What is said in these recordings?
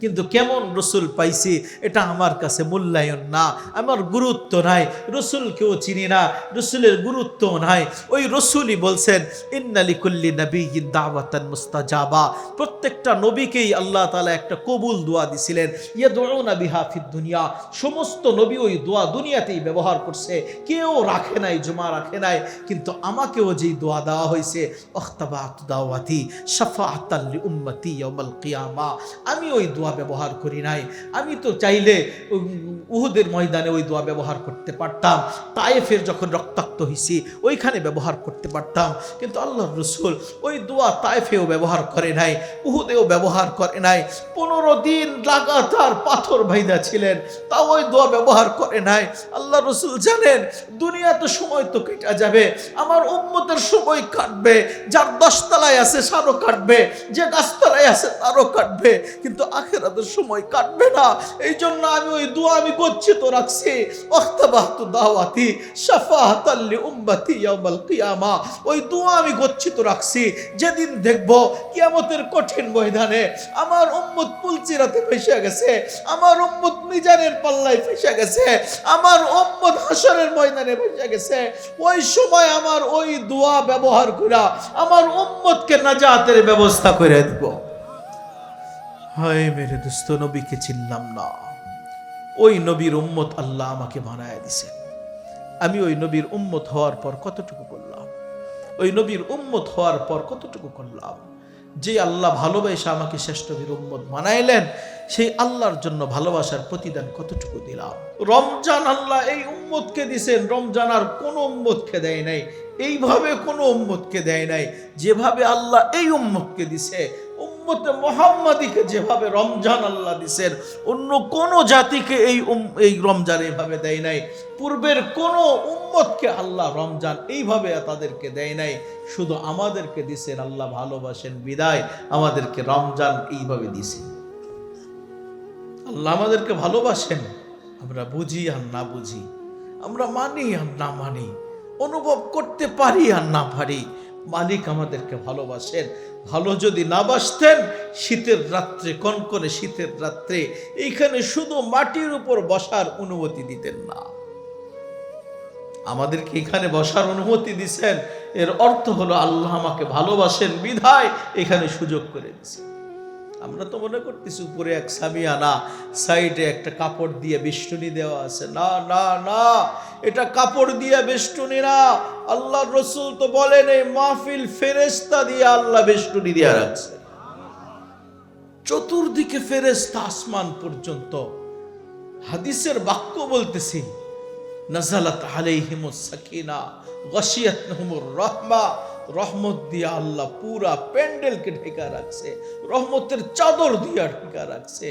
কিন্তু কেমন রসুল পাইছি এটা আমার কাছে মূল্যায়ন না, আমার গুরুত্ব নাই, রসুলকেও চিনি না, রসুলের গুরুত্ব নাই। ওই রসুলই বলছেন ইন্না লিকুল্লি নাবিয়্যিন দাওয়াতান মুস্তাজাবা, প্রত্যেকটা নবীকেই আল্লাহ তাআলা একটা কবুল দোয়া দিছিলেন। ইয়াদউনা বিহা ফিদ দুনিয়া, সমস্ত নবী ওই দোয়া দুনিয়াতেই ব্যবহার করছে, কেউ রাখে নাই, জমা রাখে নাই। কিন্তু আমাকেও যেই দোয়া দেওয়া হয়েছে ওয়াখতাবাতু দাওয়াতি শাফাআতাল লিউম্মতি ইয়াউমাল কিয়ামা, আমি ওই দোয়া ব্যবহার করি নাই। আমি তো চাইলে উহুদের ময়দানে ওই দোয়া ব্যবহার করতে পারতাম, তায়েফের যখন রক্তাক্ত হয়েছি ওইখানে ব্যবহার করতে পারতাম, কিন্তু আল্লাহর রাসূল ওই দোয়া তায়েফেও ব্যবহার করে নাই, উহুদেও ব্যবহার করে নাই। 15 দিন লাগাতার পাথর ভাইদা ছিলেন, তাও ওই দোয়া ব্যবহার করে নাই। আল্লাহর রাসূল জানেন দুনিয়া তো সময় তো কেটে যাবে, আমার উম্মতের সময় কাটবে, যার 10 তলায় আছে তারও কাটবে, যে গাছতলায় আছে তারও কাটবে, কিন্তু আখিরাতের সময় কাটবে না। এই জন্য আমি ওই দোয়া আমি গচ্ছিত রাখছি, ওয়াখতাবাতু দাওয়াতি শাফাআতাল লিউম্মতি ইয়াউমাল কিয়ামা, ওই দোয়া আমি গচ্ছিত রাখছি। যেদিন দেখব কিয়ামতের কঠিন ময়দানে আমার উম্মত পুলচিরাতে ফেসে গেছে, আমার উম্মত মিজানের পাল্লায় ফেসে গেছে, আমার উম্মত হাসরের ময়দানে ফেসে গেছে, ওই সময় আমার ওই দোয়া ব্যবহার কইরা আমার উম্মতকে নাজাতের ব্যবস্থা করে দেব। হায় মেরে দোস্ত, নবীকে চিনলাম না, ওই নবীর উম্মত আল্লাহ আমাকে বানায় দিছেন। আমি ওই নবীর উম্মত হওয়ার পর কতটুকু করলাম, ওই নবীর উম্মত হওয়ার পর কতটুকু করলাম। যে আল্লাহ ভালোবাসা আমাকে শ্রেষ্ঠ নবীর উম্মত বানাইলেন, সেই আল্লাহর জন্য ভালোবাসার প্রতিদান কতটুকু দিলাম। রমজান আল্লাহ এই উম্মতকে দিছেন, রমজান আর কোন উম্মতকে দেয় নাই, এইভাবে কোন উম্মতকে দেয় নাই যেভাবে আল্লাহ এই উম্মতকে দিছে। উম্মতে মুহাম্মাদীকে যেভাবে রমজান আল্লাহ দিছেন, অন্য কোন জাতিকে এই রমজান এইভাবে দেয় নাই। পূর্বের কোন উম্মতকে আল্লাহ রমজান এইভাবে তাদেরকে দেয় নাই, শুধু আমাদেরকে দিছেন। আল্লাহ ভালোবাসেন বিদায় আমাদেরকে রমজান এইভাবে দিছেন। আল্লাহ আমাদেরকে ভালোবাসেন, আমরা বুঝি আর না বুঝি, আমরা মানি আর না মানি, অনুভব করতে পারি আর না পারি, মালিক আমাদেরকে ভালোবাসেন। ভালো যদি না বাসতেন, শীতের রাত্রে, কনকনে শীতের রাত্রে এইখানে শুধু মাটির উপর বসার অনুমতি দিতেন না। আমাদেরকে এখানে বসার অনুমতি দিছেন, এর অর্থ হলো আল্লাহ আমাকে ভালোবাসেন বিধায় এখানে সুযোগ করে দিছেন। আমরা তো মনে করতেছি উপরে এক সামিয়ানা, সাইডে একটা কাপড় দিয়ে বেষ্টনী দেওয়া আছে। না না না, এটা কাপড় দিয়ে বেষ্টনী না। আল্লাহর রাসূল তো বলেন এই মাহফিল ফেরেশতা দিয়ে আল্লাহ বেষ্টনী দিয়ে রাখছে, চতুর্দিকে ফেরেশতা আসমান পর্যন্ত। হাদিসের বাক্য বলতেছি, নাযালাত আলাইহিমুস সাকিনা গাশিয়াতহুমুর রাহমা, রহমত দিয়ে আল্লাহ পুরা প্যান্ডেলকে ঢেকা রাখছে, রহমতের চাদর দিয়ে ঢেকা রাখছে।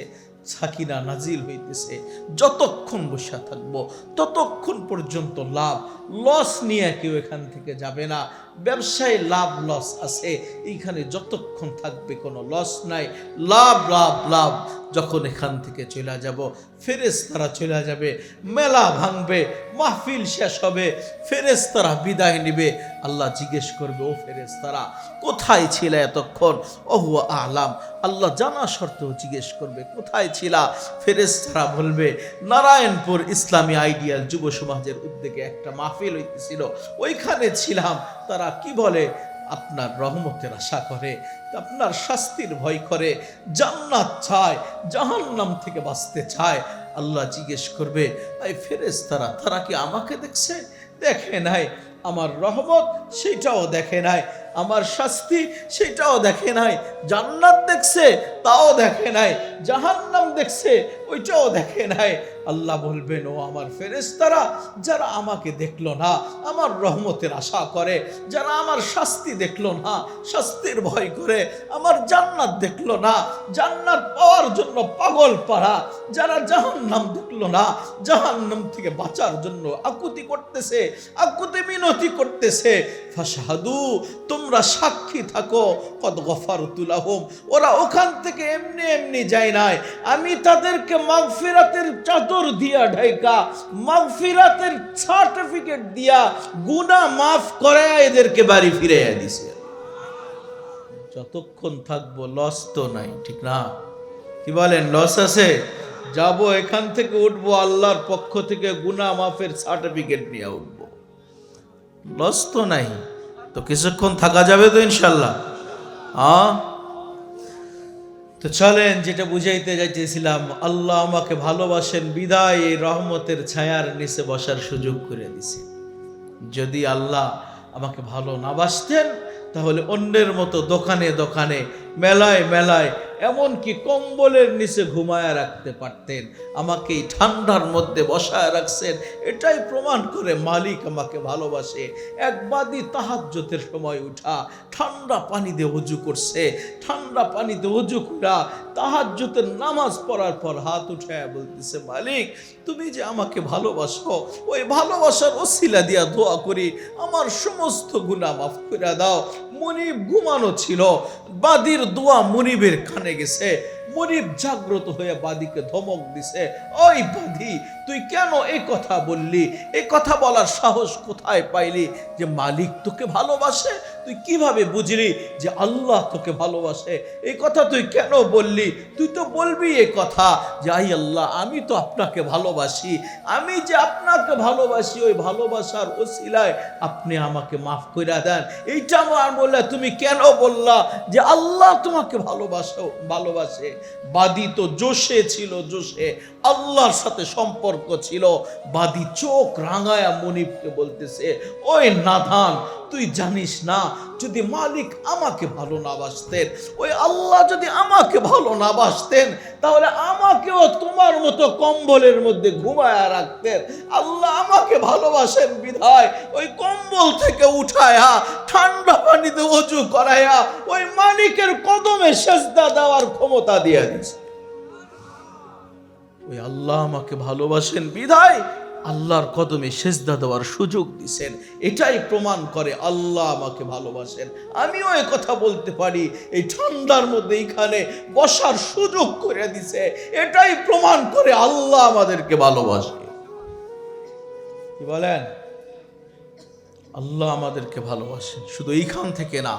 সাকিনা নাজিল হইতেছে, যতক্ষণ বসে থাকবো ততক্ষণ পর্যন্ত লাভ লস নিয়ে কেউ এখান থেকে যাবে না। ব্যবসায় লাভ লস আছে, এইখানে যতক্ষণ থাকবে কোনো লস নাই, লাভ লাভ লাভ। যখন এখান থেকে চলে যাব, ফেরেশতারা চলে যাবে, মেলা ভাঙবে, মাহফিল শেষ হবে, ফেরেশতারা বিদায় নিবে। আল্লাহ জিজ্ঞেস করবে, ও ফেরেশতারা কোথায় ছিলে এতক্ষণ? ওহুয়া আলাম, আল্লাহ জানা সত্ত্বেও জিজ্ঞেস করবে কোথায় ছিলা? ফেরেশতারা বলবে নারায়ণপুর ইসলামী আইডিয়াল যুব সমাজের উদ্যোগে একটা মাহফিল হইতেছিল, ওইখানে ছিলাম। তারা কি বলে? আপনার রহমতের আশা করে, আপনার শাস্তির ভয় করে, জান্নাত চায়, জাহান্নাম থেকে বাঁচতে চায়। আল্লাহ জিজ্ঞেস করবে, এই ফেরেশতারা তারা কি আমাকে দেখছে? দেখে নাই। আমার রহমত সেটাও দেখে নাই, আমার শাস্তি সেটাও দেখে নাই। জান্নাত দেখছে তাও দেখে নাই, জাহান্নাম দেখছে ওইটাও দেখে নাই। আল্লাহ বলবেন, ও আমার ফেরেশতারা, যারা আমাকে দেখলো না, আমার রহমতের আশা করে, যারা আমার শাস্তি দেখলো না, শাস্তির ভয় করে, আমার জান্নাত দেখলো না, জান্নাত পাওয়ার জন্য পাগল পাড়া, যারা জাহান্নাম দেখলো না, জাহান্নাম থেকে বাঁচার জন্য আকুতি করতেছে, আকুতি মিনতি করতেছে, ফাশহাদু, তোমরা সাক্ষী থাকো, কদ গফারতু লাহুম, ওরা ওখান থেকে এমনি এমনি যায় নাই, আমি তাদেরকে মাগফিরাতের চাদর দিয়া ঢাকা, মাগফিরাতের সার্টিফিকেট দিয়া গুনাহ মাফ করে এদেরকে বাড়ি ফিরাইয়া দিছে। যতক্ষণ থাকবো লস তো নাই, ঠিক না? কি বলেন, লস আছে? যাব এখান থেকে উঠবো, আল্লাহর পক্ষ থেকে গুনাহ মাফের সার্টিফিকেট নিয়ে উঠবো, লস তো নাই। তো কিছুক্ষণ থাকা যাবে তো ইনশাল্লাহ। তো চলেন, যেটা বুঝাইতে যাইতেছিলাম, আল্লাহ আমাকে ভালোবাসেন বিদায় এই রহমতের ছায়ার নিচে বসার সুযোগ করে দিছে। যদি আল্লাহ আমাকে ভালো না বাসতেন, তাহলে অন্যের মতো দোকানে দোকানে, মেলায় মেলায়, এমনকি কম্বলের নিচে ঘুমায় রাখতে পারতেন। আমাকে এই ঠান্ডার মধ্যে বসায় রাখছেন, এটাই প্রমাণ করে মালিক আমাকে ভালোবাসে। এক বাদী তাহাজ্জুদের সময় উঠা, ঠান্ডা পানি দিয়ে ওযু করছে, ঠান্ডা পানিতে ওযু করা তাহাজ্জুদের নামাজ পড়ার পর হাত উঠায় বলতেছে, মালিক তুমি যে আমাকে ভালোবাসো, ওই ভালোবাসার ওসিলা দিয়া দোয়া করি আমার সমস্ত গুনাহ মাফ করে দাও। মুনিব ঘুমানো ছিল, বাদীর দোয়া মুনিবের কানে গেছে। মুনিব জাগ্রত হয়ে বাদীকে ধমক দিছে, ওই বাদী তুই কেন এই কথা বললি? এই কথা বলার সাহস কোথায় পাইলি যে মালিক তোকে ভালোবাসে? তুই কিভাবে বুঝলি যে আল্লাহ তোকে ভালোবাসে? এই কথা তুই কেন বললি? তুই তো বলবি এই কথা যে আই আল্লাহ আমি তো আপনাকে ভালোবাসি, আমি যে আপনাকে ভালোবাসি, ওই ভালোবাসার ওসিলায় আপনি আমাকে মাফ করে দেন। এইটা আমার বললে তুমি কেন বললা যে আল্লাহ তোমাকে ভালোবাসে? বাদী তো জোশে ছিল, জোশে আল্লাহর সাথে সম্পর্ক ছিল। বাদী চোখ রাঙায়া মুনিবকে বলতেছে, ওই নাদান তুই জানিস না, যদি মালিক আমাকে ভালো না বাসতেন, ওই আল্লাহ যদি আমাকে ভালো না বাসতেন, তাহলে আমাকেও তোমার মতো কম্বলের মধ্যে ঘুমায়া রাখতেন। আল্লাহ আমাকে ভালোবাসেন বিধায় ওই কম্বল থেকে উঠায়া ঠান্ডা পানিতে ওযু করায়া ওই মালিকের কদমে সেজদা দেওয়ার ক্ষমতা দিয়ে দিয়েছে। ওই আল্লাহ আমাকে ভালোবাসেন বিধায় আল্লাহর কদমে সেজদা দেওয়ার সুযোগ দিছেন। এটাই প্রমাণ করে আল্লাহ আমাকে ভালোবাসেন। আমিও এই কথা বলতে পারি, এই ঠান্ডার মধ্যে এইখানে বসার সুযোগ করে দিছে, এটাই প্রমাণ করে আল্লাহ আমাদেরকে ভালোবাসে। কি বলেন? আল্লাহ আমাদেরকে ভালোবাসেন। শুধু এইখান থেকে না,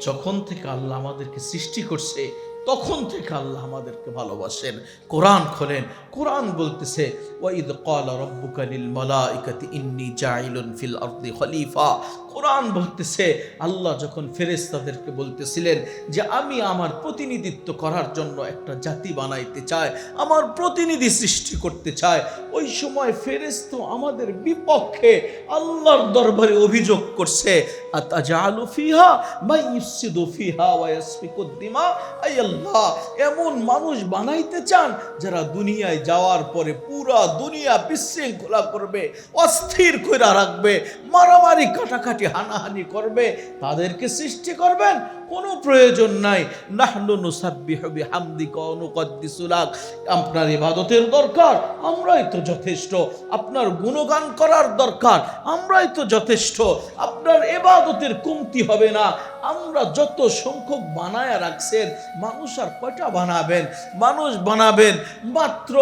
যখন থেকে আল্লাহ আমাদেরকে সৃষ্টি করছে তখন থেকে আল্লাহ আমাদেরকে ভালোবাসেন। কোরআন খোলেন, কোরআন বলতেছে, ওয়াইদ ক্বালা রাব্বুকা লিল মালাইকাতি ইন্নী জাইলুন ফিল আরদি খলিফা। কোরআন বলতেছে, আল্লাহ যখন ফেরেশতাদেরকে বলতেছিলেন যে আমি আমার প্রতিনিধিত্ব করার জন্য একটা জাতি বানাইতে চাই, আমার প্রতিনিধি সৃষ্টি করতে চাই, ওই সময় ফেরেশতা আমাদের বিপক্ষে আল্লাহর দরবারে অভিযোগ করছে, আতাজালু ফিহা মান ইফসিদু ফিহা ওয়া ইয়াসফিকুদ দিমা। আই আল্লাহ, এমন মানুষ বানাইতে চান যারা দুনিয়ায় যাওয়ার পরে পুরা দুনিয়া বিশৃঙ্খলা করবে, অস্থির করে রাখবে, মারামারি কাটাকাটি হানাহানি করবে, তাদেরকে সৃষ্টি করবেন? কোনো প্রয়োজন নাই। নাহনু নুসাব্বিহু বিহামদিকা ওয়া নুকদ্দিসু লাক। আপনার ইবাদতের দরকার, আমরাই তো যথেষ্ট। আপনার গুণগান করার দরকার, আমরাই তো যথেষ্ট। আপনার ইবাদতের কমতি হবে না। আমরা যত সংখ্যক বানায়া রাখছেন, মানুষ আর কয়টা বানাবেন? মানুষ বানাবেন মাত্র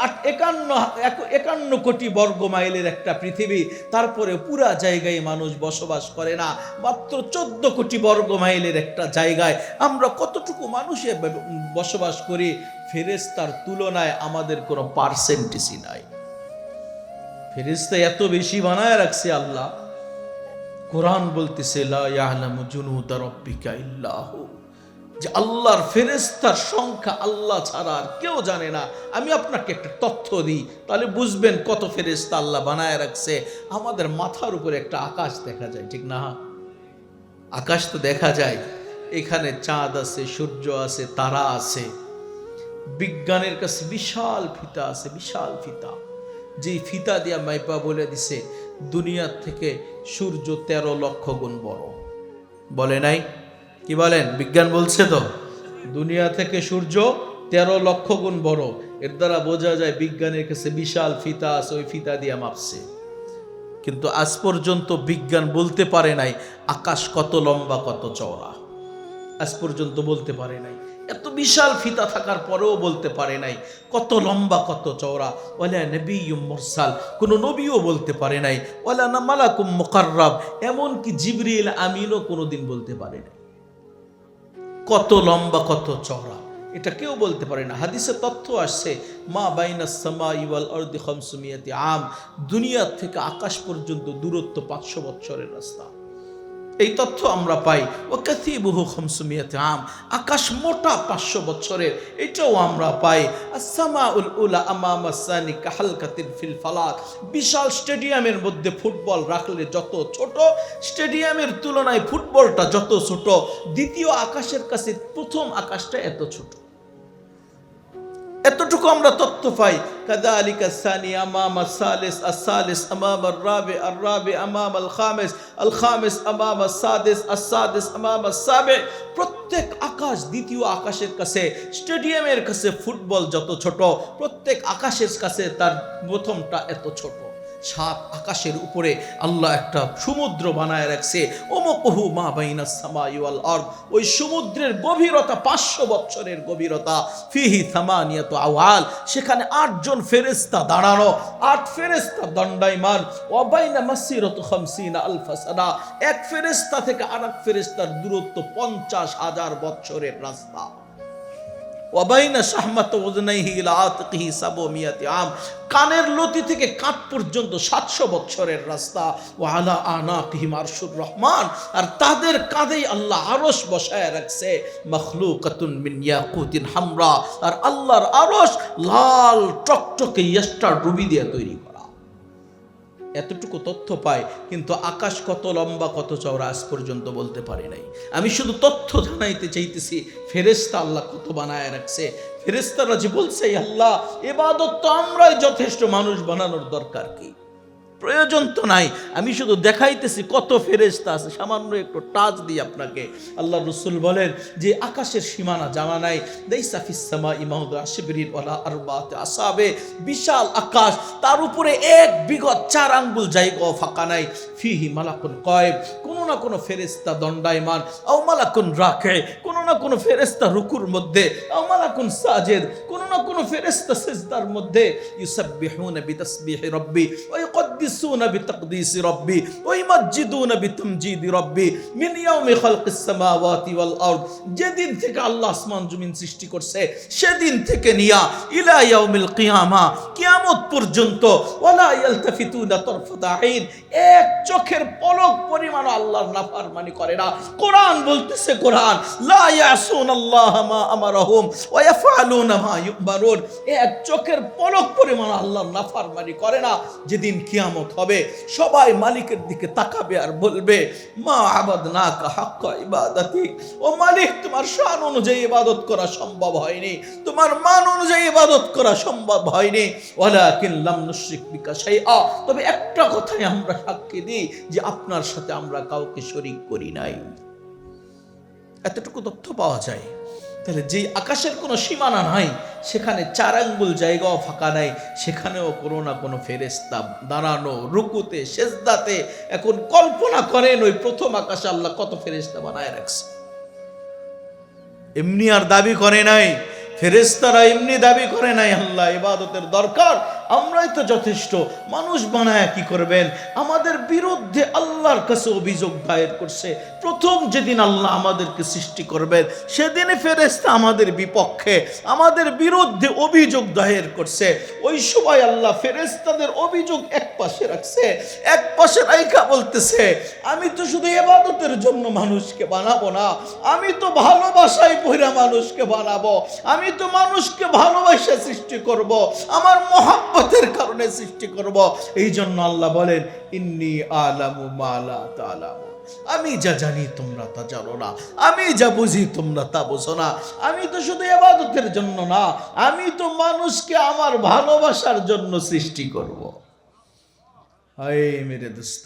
51 কোটি বর্গ মাইলের একটা পৃথিবী, তারপরে পুরা জায়গায় মানুষ বসবাস করে না। মাত্র 14 কোটি বর্গ মাইলের একটা জায়গায় আমরা কতটুকু মানুষে বসবাস করি? ফেরেশতার তুলনায় আমাদের কোনো পার্সেন্টেজই নাই। ফেরেশতা এত বেশি বানায় রাখছে আল্লাহ। কোরআন বলতেছে, লা ইয়ালামু জুনুদা রাব্বিকা ইল্লাহু, যে আল্লাহর ফেরেশতার সংখ্যা আল্লাহ ছাড়া আর কেউ জানে না। আমি আপনাকে একটা তথ্য দিই, তাহলে বুঝবেন কত ফেরেশতা আল্লাহ বানায় রাখছে। আমাদের মাথার উপরে একটা আকাশ দেখা যায়, ঠিক না? আকাশ তো দেখা যায়, এখানে চাঁদ আছে, সূর্য আছে, তারা আছে। বিজ্ঞানের কাছে বিশাল ফিতা আছে, বিশাল ফিতা, যেই ফিতা দিয়া মাইপা বলে দিছে দুনিয়ার থেকে সূর্য 13 লক্ষ গুণ বড়। বলে নাই? কি বলেন? বিজ্ঞান বলছে তো, দুনিয়া থেকে সূর্য 13 লক্ষ গুণ বড়। এর দ্বারা বোঝা যায় বিজ্ঞানের কাছে বিশাল ফিতা আছে, ওই ফিতা দিয়ে মাপছে। কিন্তু আজ পর্যন্ত বিজ্ঞান বলতে পারে নাই আকাশ কত লম্বা কত চওড়া, আজ পর্যন্ত বলতে পারে নাই। এত বিশাল ফিতা থাকার পরেও বলতে পারে নাই কত লম্বা কত চওড়া। ওয়ালা নবিয়্যুম মুরসাল, কোন নবীও বলতে পারে নাই। ওয়ালা মালাকুম মুকাররাব, এমনকি জিবরিল আমিনও কোনোদিন বলতে পারে নাই কত লম্বা কত চওড়া। এটা কেউ বলতে পারে না। হাদিসে তথ্য আসছে মা বাইনাস সামাই ওয়াল আরদি 500 আম, দুনিয়া থেকে আকাশ পর্যন্ত দূরত্ব 500 বছরের রাস্তা। এই তথ্য আমরা পাই। ও কাতিবুহু 500 আম, আকাশ মোটা 500 বছরের, এটাও আমরা পাই। আসসামাউল উলা আমামা সানি কাহালকাতিন ফিল ফালাক, বিশাল স্টেডিয়ামের মধ্যে ফুটবল রাখলে যত ছোট, স্টেডিয়ামের তুলনায় ফুটবলটা যত ছোট, দ্বিতীয় আকাশের কাছে প্রথম আকাশটা এত ছোট। এতটুকু আমরা তথ্য পাই। কাযালিকা সানি আমামা সালিস, আস-সালিস আমামা আর-রাবি, আর-রাবি আমামা আল-খামিস, আল-খামিস আমামা আস-সাদিস, আস-সাদিস আমামা আস-সাবি। প্রত্যেক আকাশ দ্বিতীয় আকাশের কাছে, স্টেডিয়ামের কাছে ফুটবল যত ছোট, প্রত্যেক আকাশের কাছে তার প্রথমটা এত ছোট। 7 আকাশের উপরে আল্লাহ একটা সমুদ্র বানায় রাখছে। ওমকুহু মা বাইনাস সামাই ওয়াল আরদ, ওই সমুদ্রের গভীরতা 500 বছরের গভীরতা। ফিহি সামানিয়াতু আওয়াল, সেখানে 8 জন ফেরেশতা দাঁড়ানো, 8 ফেরেশতা দণ্ডায়মান। ওয়া বাইনা মাসিরাতু 50 আলফা সানা, এক ফেরেশতা থেকে আরেক ফেরেশতার দূরত্ব 50,000 বছরের রাস্তা। ওয়াবাইনা শাহমাত ওযনাইহি ইলা আতিকিহি 700 আম, কানের লতি থেকে কাঁধ পর্যন্ত 700 বছরের রাস্তা। ওয়া আলা আনাকিহিম আরশুর রহমান, আর তাদের কাঁধেই আল্লাহ আরশ বসায় রাখছে। মখলুকাতুন মিন ইয়াকুতিন হামরা, আর আল্লাহর আরশ লাল টকটকে ইয়াস্টার রুবি দিয়ে তৈরি করা। এতটুকু তথ্য পায়, কিন্তু আকাশ কত লম্বা কত চওড়া আজ পর্যন্ত বলতে পারি নাই। আমি শুধু তথ্য জানাইতে চাইতেছি ফেরেশতা আল্লাহ কত বানায় রাখছে। ফেরেশতারা যে বলছে আল্লাহ ইবাদত তো আমরাই যথেষ্ট, মানুষ বানানোর দরকার কি, প্রয়োজন তো নাই। আমি শুধু দেখাইতেছি কত ফেরেশতা আছে, সামান্য একটু টাচ দিই আপনাকে। আল্লাহ রাসূল বলেন যে আকাশের সীমানা জানা নাই। লাইসা ফিস সামাই মাউদু শিবরিন ওয়ালা আরবাতি আসাবে, বিশাল আকাশ, তার উপরে 1 বিঘত 4 আঙ্গুল জায়গা ফাঁকা নাই। ফিহি মালাকুন কায়েম, কোন না কোন ফেরেশতা দণ্ডায়মান। আও মালাকুন রাকি, কোন না কোন ফেরেশতা রুকুর মধ্যে। আও মালাকুন সাজিদ, কোন না কোন ফেরেশতা সিজদার মধ্যে। ইউসাব্বিহুনা বিতাসবিহি রাব্বি ওয়া ইউকদ্দিসুনা বিতাকদিসি রাব্বি ওয়া ইউমাজ্জিদুনা বিতামজিদি রাব্বি মিন ইয়াউমি খালকিস সামাওয়াতি ওয়াল আরদ, যেদিন থেকে আল্লাহ আসমান জমিন সৃষ্টি করছে সেদিন থেকে নিয়া ইলা ইয়াউমিল কিয়ামা, কিয়ামত পর্যন্ত। ওয়ালা ইয়ালতাফিতুনা তারফাতা আইন, এক চোখের পলক পরিমাণ আল্লাহর নাফরমানি করে না। কোরআন বলতেছে, কোরআন লা ইয়াসুনাল্লাহ মা আমারহুম ওয়া ইয়াফআলুনা মা ইউমারুন, এক চোখের পলক পরিমাণ আল্লাহর নাফরমানি করে না। যেদিন কিয়ামত হবে সবাই মালিকের দিকে তাকাবে আর বলবে মা আবাদনাকা হাক্কা ইবাদাতি, ও মালিক তোমার শান অনুযায়ী ইবাদত করা সম্ভব হয়নি, তোমার মান অনুযায়ী ইবাদত করা সম্ভব হয়নি। ওয়ালাকিন লাম নুশরিক বিকা শাইআ, তবে একটা কথাই আমরা সাক্ষী দিই যে আপনার সাথে আমরা কাউকে শরীক করি নাই। এতটুকু তথ্য পাওয়া যায়। তাহলে যেই আকাশের কোনো সীমানা নাই, সেখানে 4 আঙ্গুল জায়গাও ফাঁকা নাই, সেখানেও কোনো না কোনো ফেরেশতা দাঁড়ানো, রুকুতে সেজদাতে। এখন কল্পনা করেন ওই প্রথম আকাশে আল্লাহ কত ফেরেশতা বানায় রাখছে। এমনি আর দাবি করে নাই, ফেরেশতারা এমনি দাবি করে নাই আল্লাহ ইবাদতের দরকার, আমরাই তো যথেষ্ট। মানুষ বানায় কি করবেন? আমাদের বিরুদ্ধে আল্লাহর কাছে অভিযোগ দায়ের করছে। প্রথম যেদিন আল্লাহ আমাদেরকে সৃষ্টি করবেন সেদিনে ফেরেশতা আমাদের বিপক্ষে, আমাদের বিরুদ্ধে অভিযোগ দায়ের করছে। ওই সময় আল্লাহ ফেরেশতাদের অভিযোগ এক পাশে রাখছে, এক পাশে রাইখা বলতেছে আমি তো শুধু ইবাদতের জন্য মানুষকে বানাবো না, আমি তো ভালোবাসায় পয়রা মানুষকে বানাবো, আমি তো মানুষকে ভালোবাসা সৃষ্টি করব, আমার মহব্বতের কারণে সৃষ্টি করব। এই জন্য আল্লাহ বলেন ইন্নী আলামু মা লা তা'লামুন, আমি যা জানি তোমরা তা জানো না, আমি যা বুঝি তোমরা তা বুঝো না। আমি তো শুধু ইবাদতের জন্য না, আমি তো মানুষকে আমার ভালোবাসার জন্য সৃষ্টি করব। হায় মেরে দোস্ত,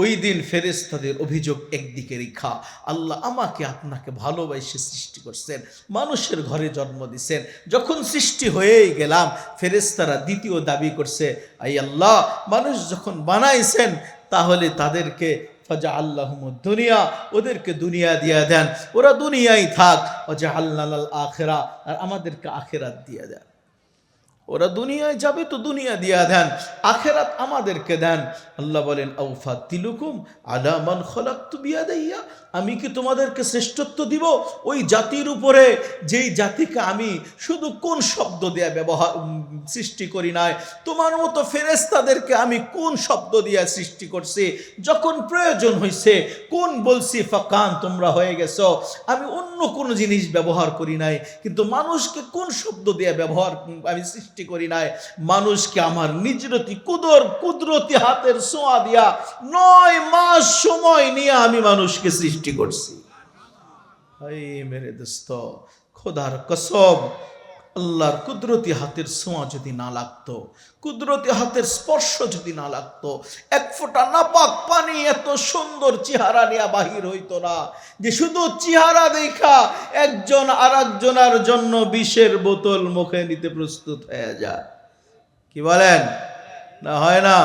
ওই দিন ফেরেশতাদের অভিযোগ একদিকে রেখা আল্লাহ আমাকে আপনাকে ভালোবাসে সৃষ্টি করছেন, মানুষের ঘরে জন্ম দিছেন। যখন সৃষ্টি হয়েই গেলাম, ফেরেশতারা দ্বিতীয় দাবি করছে আই আল্লাহ মানুষ যখন বানাইছেন তাহলে তাদেরকে ফাজআল্লাহুমুদ দুনিয়া, ওদেরকে দুনিয়া দিয়া দেন, ওরা দুনিয়ায় থাক। ওয়াজআলনাল আখিরা, আর আমাদেরকে আখিরাত দিয়া দেন। ওরা দুনিয়ায় যাবে তো দুনিয়া দিয়া দেন, আখেরাত আমাদেরকে দেন। আল্লাহ বলেন আউফাদ্দিলুকুম আলা মান খলাকতু বিয়াদাইয়া, আমি কি তোমাদেরকে শ্রেষ্ঠত্ব দিব ওই জাতির উপরে যেই জাতিকে আমি শুধু কোন শব্দ দিয়ে সৃষ্টি করি নাই? তোমার মতো ফেরেশতাদেরকে আমি কোন শব্দ দিয়ে সৃষ্টি করছি? যখন প্রয়োজন হয়েছে কোন বলছি ফাকান তোমরা হয়ে গেছো। আমি অন্য কোনো জিনিস ব্যবহার করি নাই, কিন্তু মানুষকে কোন শব্দ দিয়ে আমি সৃষ্টি করি নাই? মানুষকে আমার নিজরতি কুদরতি হাতের ছোঁয়া দিয়া 9 মাস সময় নিয়ে আমি মানুষকে সৃষ্টি করছি। হায় মেরে দোস্ত, খোদার কসম, আল্লাহর কুদরতি হাতের ছোঁয়া যদি না লাগতো, কুদরতি হাতের স্পর্শ যদি না লাগতো, এক ফোঁটা নাপাক পানি এত সুন্দর চেহারা নিয়ে বাহির হইতো না যে শুধু চেহারা দেখা একজন আর একজনের জন্য বিষের বোতল মুখে নিতে প্রস্তুত হয়ে যায়। কি বলেন? না হয় না?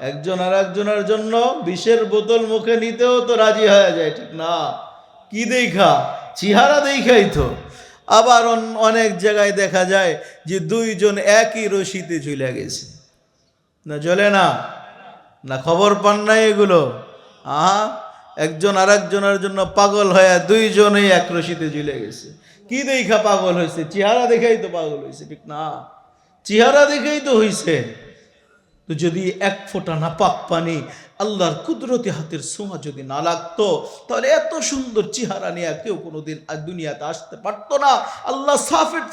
একজন আর একজনের জন্য বিষের বোতল মুখে নিতেও তো রাজি হয়ে যায়, ঠিক না? কি দেখা? চেহারা দেখাই তো। আবার অনেক জায়গায় দেখা যায় যে দুইজন একই রশিতে ঝুলে গেছে, না জ্বলে না? না খবর পান নাই এগুলো? একজন আর একজনের জন্য পাগল হয়ে দুইজনেই এক রশিতে ঝুলে গেছে। কি দেখা পাগল হয়েছে? চেহারা দেখাই তো পাগল হয়েছে, ঠিক না? চেহারা দেখেই তো হইছে। তো যদি এক ফোঁটা নাপাক পানি আল্লাহর কুদরতি হাতের ছোঁয়া যদি না লাগতো, তাহলে এত সুন্দর চেহারা নিয়ে কেউ কোনোদিন দুনিয়াতে আসতে পারতো না। আল্লাহ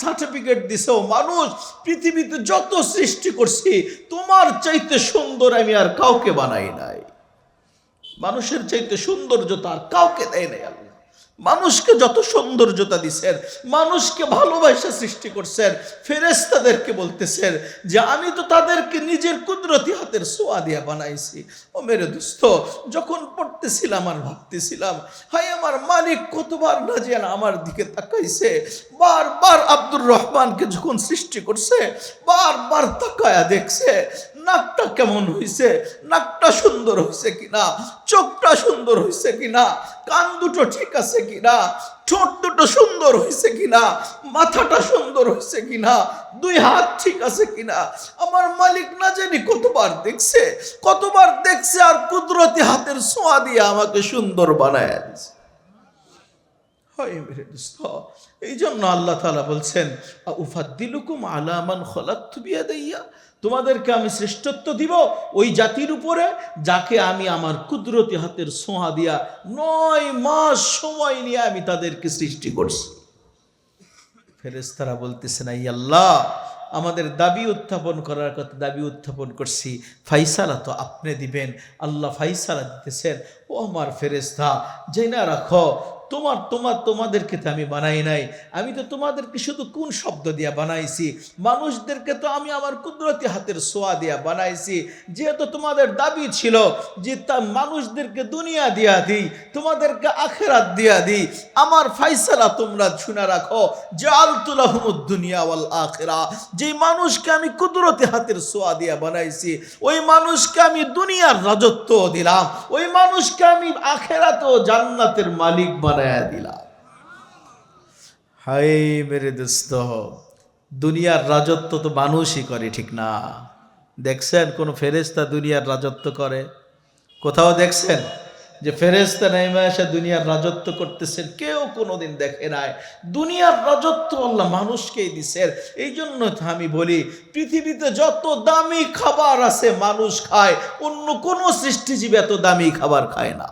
সার্টিফিকেট দিছেও, মানুষ পৃথিবীতে যত সৃষ্টি করছি তোমার চাইতে সুন্দর আমি আর কাউকে বানাই নাই। মানুষের চাইতে সৌন্দর্যতা আর কাউকে দেয় নাই আল্লাহ। মানুষকে যত সৌন্দর্যতা দিচ্ছেন, মানুষকে ভালোবাসা সৃষ্টি করছেন, ফেরেশতাদেরকে বলতেছেন যে আমি তো তাদেরকে নিজের কুদরতি হাতের ছোঁয়া দিয়া বানাইছি। ও মেরে দোস্ত, যখন পড়তেছিলাম আর ভাবতেছিলাম, হায় আমার মালিক কতবার না যেন আমার দিকে তাকাইছে। বারবার আব্দুর রহমানকে যখন সৃষ্টি করছে, বারবার তাকায়া দেখছে নাকটা কেমন হয়েছে, নাকটা সুন্দর হয়েছে কিনা, চোখটা সুন্দর হয়েছে কিনা, কান দুটো ঠিক আছে কিনা, ঠোঁট দুটো সুন্দর হয়েছে কিনা, মাথাটা সুন্দর হয়েছে কিনা, 2 হাত ঠিক আছে কিনা। আমার মালিক না জানি কতবার দেখছে, কতবার দেখছে, আর কুদরতি হাতের ছোঁয়া দিয়ে আমাকে সুন্দর বানায় দিয়েছে। এই জন্য আল্লাহ তাআলা বলছেন উফাদ্দিলুকুম আলা মান খলাকতু বিয়াদাইয়া, তোমাদেরকে আমি শ্রেষ্ঠত্ব দিব ওই জাতির উপরে যাকে আমি আমার কুদরতি হাতের ছোঁয়া দিয়া 9 মাস সময় নিয়ে আমি তাদেরকে সৃষ্টি করছি। ফেরেশতারা বলতেছেন আই আল্লাহ, আমাদের দাবি উত্থাপন করার কথা দাবি উত্থাপন করছি, ফাইসালা তো আপনি দিবেন। আল্লাহ ফাইসালা দিতেছেন, ও আমার ফেরেশতা জেনে রাখো, তোমাদেরকে তো আমি বানাই নাই, আমি তো তোমাদেরকে শুধু কোন শব্দ দিয়া বানাইছি? মানুষদেরকে তো আমি আমার কুদরতি হাতের ছোঁয়া দিয়া বানাইছি। যেহেতু তোমাদের দাবি ছিল যে তা মানুষদেরকে দুনিয়া দিয়া দিই, তোমাদেরকে আখেরাত দিয়া দিই, আমার ফাইসালা তোমরা শুনে রাখো, জাআলতু লাহুমুদ দুনিয়া ওয়াল আখিরা, যে মানুষকে আমি কুদরতি হাতের ছোঁয়া দিয়া বানাইছি ওই মানুষকে আমি দুনিয়ার রাজত্ব দিলাম, ওই মানুষকে আমি আখেরাত ও জান্নাতের মালিক বানায়া দিলাম। হায় মেরে দোস্ত, দুনিয়ার রাজত্ব তো মানুষই করে, ঠিক না? দেখছেন কোন ফেরেশতা দুনিয়ার রাজত্ব করে? কোথাও দেখছেন যে ফেরেশতা নেমে এসে দুনিয়ার রাজত্ব করতেছেন? কেউ কোনোদিন দেখে নাই। দুনিয়ার রাজত্ব আল্লাহ মানুষকেই দিছেন। এই জন্য আমি বলি, পৃথিবীতে যত দামি খাবার আছে মানুষ খায়, অন্য কোনো সৃষ্টিজীব এত দামি খাবার খায় না।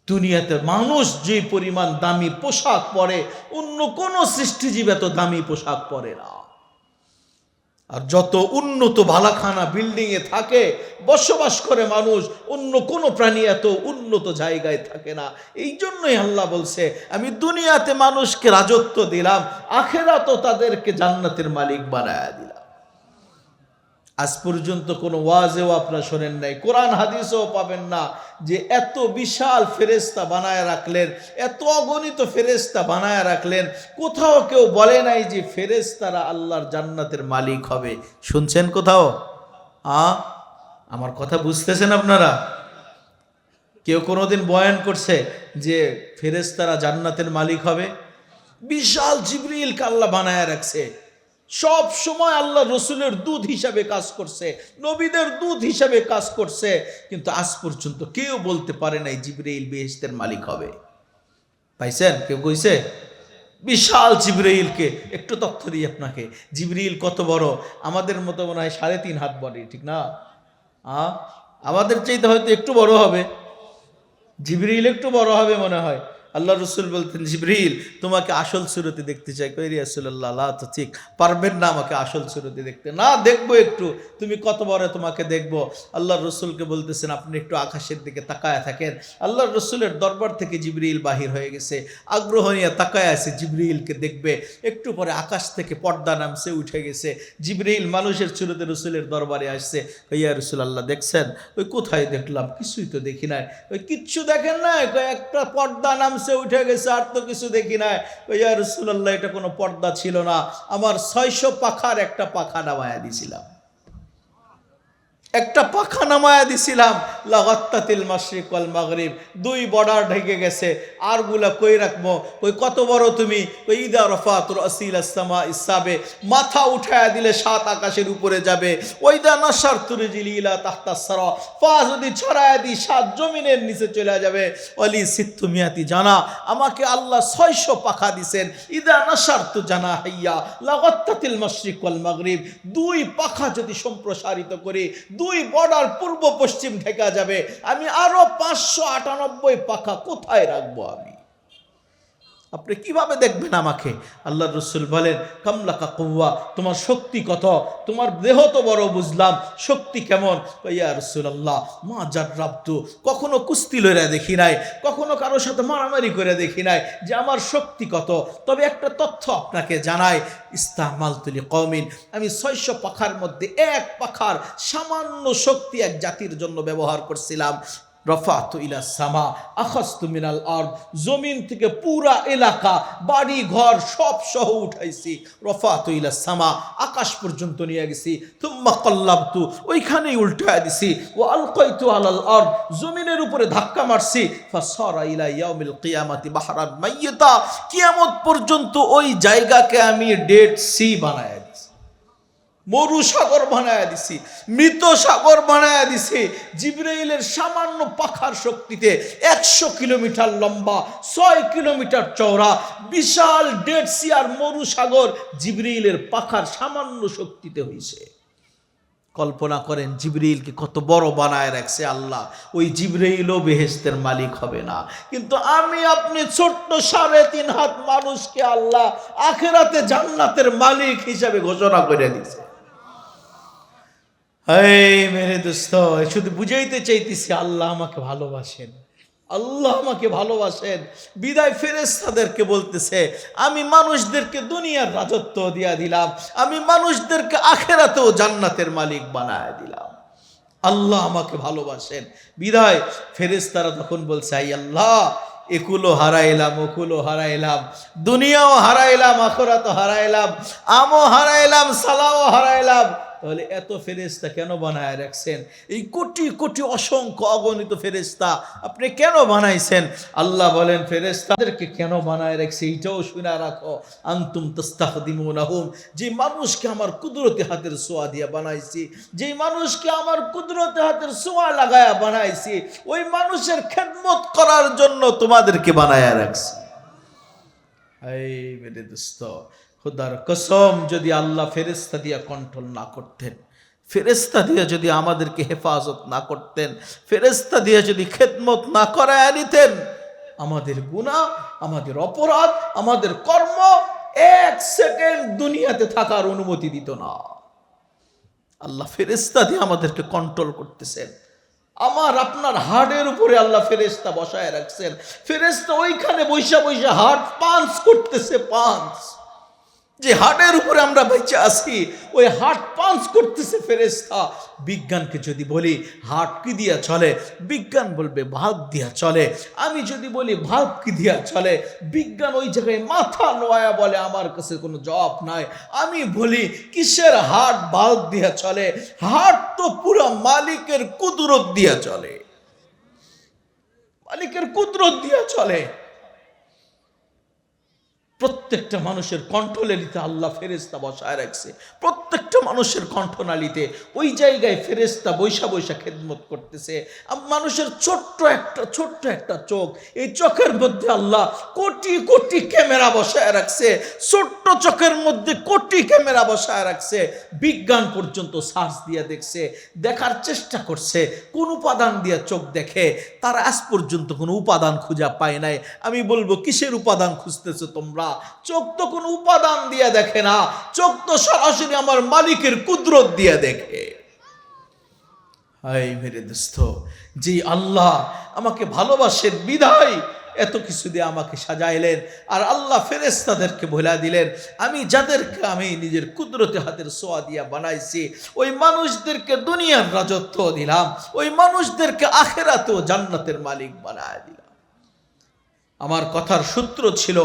দুনিয়াতে মানুষ যে পরিমাণ দামি পোশাক পরে, অন্য কোনো সৃষ্টিজীব এত দামি পোশাক পরে না। আর যত উন্নত বালাখানা বিল্ডিংয়ে থাকে, বসবাস করে মানুষ, অন্য কোনো প্রাণী এত উন্নত জায়গায় থাকে না। এই জন্যই আল্লাহ বলছে আমি দুনিয়াতে মানুষকে রাজত্ব দিলাম, আখেরাতেও তাদেরকে জান্নাতের মালিক বানায়া দিলাম। আজ পর্যন্ত কোনো ওয়াজেও আপনারা শোনেন নাই, কোরআন হাদিসেও পাবেন না যে এত বিশাল ফেরেশতা বানায় রাখলেন, এত অগণিত ফেরেশতা বানায় রাখলেন। কোথাও কেউ বলে নাই যে ফেরেশতারা আল্লাহর জান্নাতের মালিক হবে। শুনছেন কোথাও? আমার কথা বুঝতেছেন আপনারা? কেউ কোনোদিন বয়ান করছে যে ফেরেশতারা জান্নাতের মালিক হবে? বিশাল জিবরিলকে আল্লাহ বানায় রাখছে, সব সময় আল্লাহ রসুলের দুধ হিসাবে কাজ করছে, নবীদের দুধ হিসাবে কাজ করছে, কিন্তু আজ পর্যন্ত কেউ বলতে পারে নাই জিবরাইল বেহেশতের মালিক হবে। পাইছেন? কেউ কইছে? বিশাল জিবরাইলকে একটু তথ্য দিই আপনাকে। জিবরাইল কত বড়? আমাদের মতো মনে হয় 3.5 হাত বড়, ঠিক না? আমাদের চাইতে হয়তো একটু বড় হবে, জিবরাইল একটু বড় হবে মনে হয়। আল্লাহ রসুল বলতেন, জিবরিল তোমাকে আসল সুরতে দেখতে চাই। কই রাসূলুল্লাহ, তো ঠিক পারবেন না আমাকে আসল সুরতে দেখতে? না, দেখবো একটু, তুমি কত বড় তোমাকে দেখবো। আল্লাহ রসুলকে বলতেছেন আপনি একটু আকাশের দিকে তাকায় থাকেন। আল্লাহ রসুলের দরবার থেকে জিবরিল বাহির হয়ে গেছে, আগ্রহ নিয়ে তাকায় আছে জিবরিলকে দেখবে। একটু পরে আকাশ থেকে পর্দা নামছে, উঠে গেছে। জিবরিল মানুষের সুরতে রসুলের দরবারে আসছে। ইয়া রাসূলুল্লাহ দেখছেন? ওই কোথায় দেখলাম? কিছুই তো দেখি নাই। ওই কিচ্ছু দেখেন না? একটা পর্দা নামছে, উঠে গেছে, আর তো কিছু দেখি নাই। ইয়া রাসূলুল্লাহ এটা কোনো পর্দা ছিল না, আমার 600 পাখার একটা পাখা নামায়া দিছিলাম, একটা পাখা নামায়া দিছিলাম। লাগাত্তাতিল মাশরিক ওয়াল মাগরিব, দুই বর্ডার ঢেকে গেছে। আর গুলা কই রাখবো? ওই কত বড় তুমি? ওই ইদা রাফাতুর আসিল আসসামা ইসাবে, মাথা উঠায়া দিলে 7 আকাশের উপরে যাবে। ওইদা নাশারতুর জিলিলা তাহতা সারা, পা যদি ছড়ায়া দি 7 জমিনের নিচে চলে যাবে। ওয়ালি সিত্তু মিয়াতি জানা, আমাকে আল্লাহ 600 পাখা দিবেন। ইদা নাশারতু জানা হাইয়া লাগাত্তাতিল মাশরিক ওয়াল মাগরিব, দুই পাখা যদি সম্প্রসারিত করে 2 বর্ডার পূর্ব পশ্চিম ঢেকা যাবে। আমি আরো 598 পাখা কোথায় রাখবো আমি? আপনি কিভাবে দেখবেন আমাকে? আল্লাহ রসুল বলেন, কামলাকা কুওয়া, তোমার শক্তি কত? তোমার দেহ তো বড় বুঝলাম, শক্তি কেমন? ইয়া রাসূলুল্লাহ মা জাররাবতু, কখনো কুস্তি লইরা দেখি নাই, কখনো কারো সাথে মারামারি করে দেখি নাই যে আমার শক্তি কত। তবে একটা তথ্য আপনাকে জানাই, ইস্তামালতু লিকওমিন, আমি 600 পাখার মধ্যে এক পাখার সামান্য শক্তি এক জাতির জন্য ব্যবহার করছিলাম। রফাতু ইলা সামা আখাযতু মিনাল আরদ, জমিন থেকে পুরা এলাকা বাড়ি ঘর সব সহ উঠাইছি। রফাতু ইলা সামা, আকাশ পর্যন্ত নিয়ে গেছি। তুম্মা কাল্লাবতু, ওইখানেই উল্টায় দিছি। ওয়া আলকাইতু আলাল আরদ, জমিনের উপরে ধাক্কা মারছি। ফাসারা ইলা ইয়াউমিল কিয়ামাতি বাহরান মাইয়িতা, কিয়ামত পর্যন্ত ওই জায়গাকে আমি ডেড সি বানায় দিছি, মরু সাগর বানায় দিছি, মৃত সাগর বানায় দিছি। জিবরাইলের সামান্য পাখার শক্তিতে 100 কিলোমিটার লম্বা, 6 কিলোমিটার চওড়া বিশাল ডেড সি আর মরু সাগর জিবরাইলের পাখার সামান্য শক্তিতে হইছে। কল্পনা করেন জিবরাইলকে কত বড় বানায় রাখছে আল্লাহ। ওই জিবরাইলও বেহেশতের মালিক হবে না, কিন্তু আমি আপনি ছোট্ট 3.5 হাত মানুষকে আল্লাহ আখিরাতে জান্নাতের মালিক হিসাবে ঘোষণা করে দিয়েছে। মেরে দোস্ত, শুধু বুঝাইতে চাইতেছি আল্লাহ আমাকে ভালোবাসেন, আল্লাহ আমাকে ভালোবাসেন। বিদায় ফেরেশতাদেরকে বলতেছে, আমি মানুষদেরকে দুনিয়ার রাজত্ব দিয়া দিলাম, আমি মানুষদেরকে আখিরাতেও জান্নাতের মালিক বানায় দিলাম। আল্লাহ আমাকে ভালোবাসেন। বিদায় ফেরেশতারা তখন বলছে, আই আল্লাহ, একুলো হারাইলাম, ওকুলো হারাইলাম, দুনিয়াও হারাইলাম, আখিরাতও হারাইলাম, আমও হারাইলাম, সালাও হারাইলাম। তাহলে এত ফেরেশতা কেন বানায় রাখছেন? এই কোটি কোটি অসংখ্য অগণিত ফেরেশতা আপনি কেন বানাইছেন? আল্লাহ বলেন, ফেরেশতাদেরকে কেন বানায় রাখছে এইটাও শুনে রাখো। আনতুম তাস্তাখদিমুনাহুম, যে মানুষকে আমার কুদরতি হাতের ছোঁয়া দিয়া বানাইছি, যে মানুষকে আমার কুদরতি হাতের ছোঁয়া লাগায়া বানাইছি, ওই মানুষের খেদমত করার জন্য তোমাদেরকে বানায়া রাখছি। এই মেরে দোস্ত, খুদার কসম, যদি আল্লাহ ফেরেশতা দিয়া কন্ট্রোল না করতেন, ফেরেশতা দিয়া যদি আমাদেরকে হেফাজত না করতেন, ফেরেশতা দিয়া যদি খেদমত না করায় নিতেন, আমাদের গুনাহ, আমাদের অপরাধ, আমাদের কর্ম 1 সেকেন্ড দুনিয়াতে থাকার অনুমতি দিত না। আল্লাহ ফেরেশতা দিয়ে আমাদেরকে কন্ট্রোল করতেছেন। আমার আপনার হার্টের উপরে আল্লাহ ফেরেশতা বসায় রাখছেন। ফেরেশতা ওইখানে বৈশা বৈশা হার্ট পাঞ্চ করতেছে, পাঞ্চ, যে হার্টের উপরে আমরা বেঁচে আছি, ওই হার্ট পাঞ্চ করতেছে ফেরেশতা। বিজ্ঞানকে যদি বলি হার্ট কি দিয়া চলে, বিজ্ঞান বলবে ভাল্ব দিয়া চলে। আমি যদি বলি ভাল্ব কি দিয়া চলে, বিজ্ঞান ওই জায়গায় মাথা নোয়া বলে আমার কাছে কোনো জবাব নাই। আমি বলি কিসের হার্ট ভাল্ব দিয়া চলে? হার্ট তো পুরো মালিকের কুদরত দিয়া চলে, মালিকের কুদরত দিয়া চলে। প্রত্যেকটা মানুষের কণ্ঠনালীতে আল্লাহ ফেরেশতা বসায় রাখছে। প্রত্যেকটা মানুষের কণ্ঠনালীতে ওই জায়গায় ফেরেশতা বৈশা বৈশা খেদমত করতেছে। মানুষের ছোট্ট একটা চোখ, এই চোখের মধ্যে আল্লাহ কোটি কোটি ক্যামেরা বসায় রাখছে। ছোট্ট চোখের মধ্যে কোটি ক্যামেরা বসায় রাখছে। বিজ্ঞান পর্যন্ত সার্চ দিয়ে দেখছে, দেখার চেষ্টা করছে কোন উপাদান দিয়ে চোখ দেখে। তারা আজ পর্যন্ত কোনো উপাদান খুঁজে পায় নাই। আমি বলবো, কিসের উপাদান খুঁজতেছো তোমরা? চোখ তো কোনো উপাদান দিয়ে দেখে না, চোখ তো সরাসরি আমার মালিকের কুদরত দিয়ে দেখে। হায় মেরে দোস্ত, যে আল্লাহ আমাকে ভালোবাসেন বিধায় এত কিছু দিয়ে আমাকে সাজাইলেন। আর আল্লাহ ফেরেশতাদেরকে বলে দিলেন, আমি যাদেরকে আমি নিজের কুদরতে হাতের ছোঁয়া দিয়া বানাইছি, ওই মানুষদেরকে দুনিয়ার রাজত্ব দিলাম, ওই মানুষদেরকে আখিরাতেও জান্নাতের মালিক বানায় দিলাম। আমার কথার সূত্র ছিল,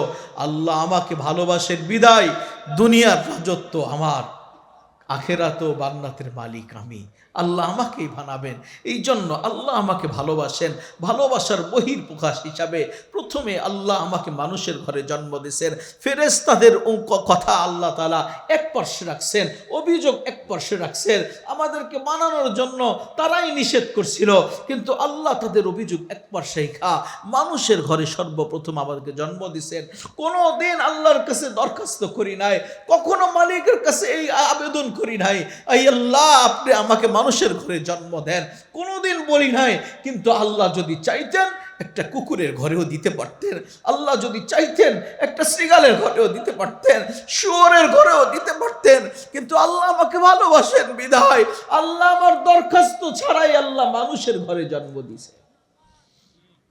আল্লাহ আমাকে ভালোবাসেন বিদায় দুনিয়ার রাজত্ব আমার, আখিরাতেও জান্নাতের মালিক আমি। আল্লাহ আমাকেই বানাবেন। এই জন্য আল্লাহ আমাকে ভালোবাসেন। ভালোবাসার বহির্প্রকাশ হিসাবে প্রথমে আল্লাহ আমাকে মানুষের ঘরে জন্ম দিয়েছেন। ফেরেশতাদের কথা আল্লাহ তাআলা এক পার্শ্বে রাখছেন, অভিযোগ এক পার্শ্বে রাখছেন। আমাদেরকে বানানোর জন্য তারাই নিষেধ করছিল, কিন্তু আল্লাহ তাদের অভিযোগ এক পার্শ্বে রেখা মানুষের ঘরে সর্বপ্রথম আমাদেরকে জন্ম দিয়েছেন। কোনো দিন আল্লাহর কাছে দরখাস্ত করি নাই, কখনো মালিকের কাছে এই আবেদন করি নাই, আই আল্লাহ আপনি আমাকে মানুষের ঘরে জন্ম দেন, কোনোদিন বলি নাই। কিন্তু আল্লাহ যদি চাইতেন একটা কুকুরের ঘরেও দিতে পারতেন, আল্লাহ যদি চাইতেন একটা শৃগালের ঘরেও দিতে পারতেন, শুয়োরের ঘরেও দিতে পারতেন। কিন্তু আল্লাহ আমাকে ভালোবাসেন বিধায় আল্লাহ আমার দরখাস্ত ছাড়াই আল্লাহ মানুষের ঘরে জন্ম দিয়েছে।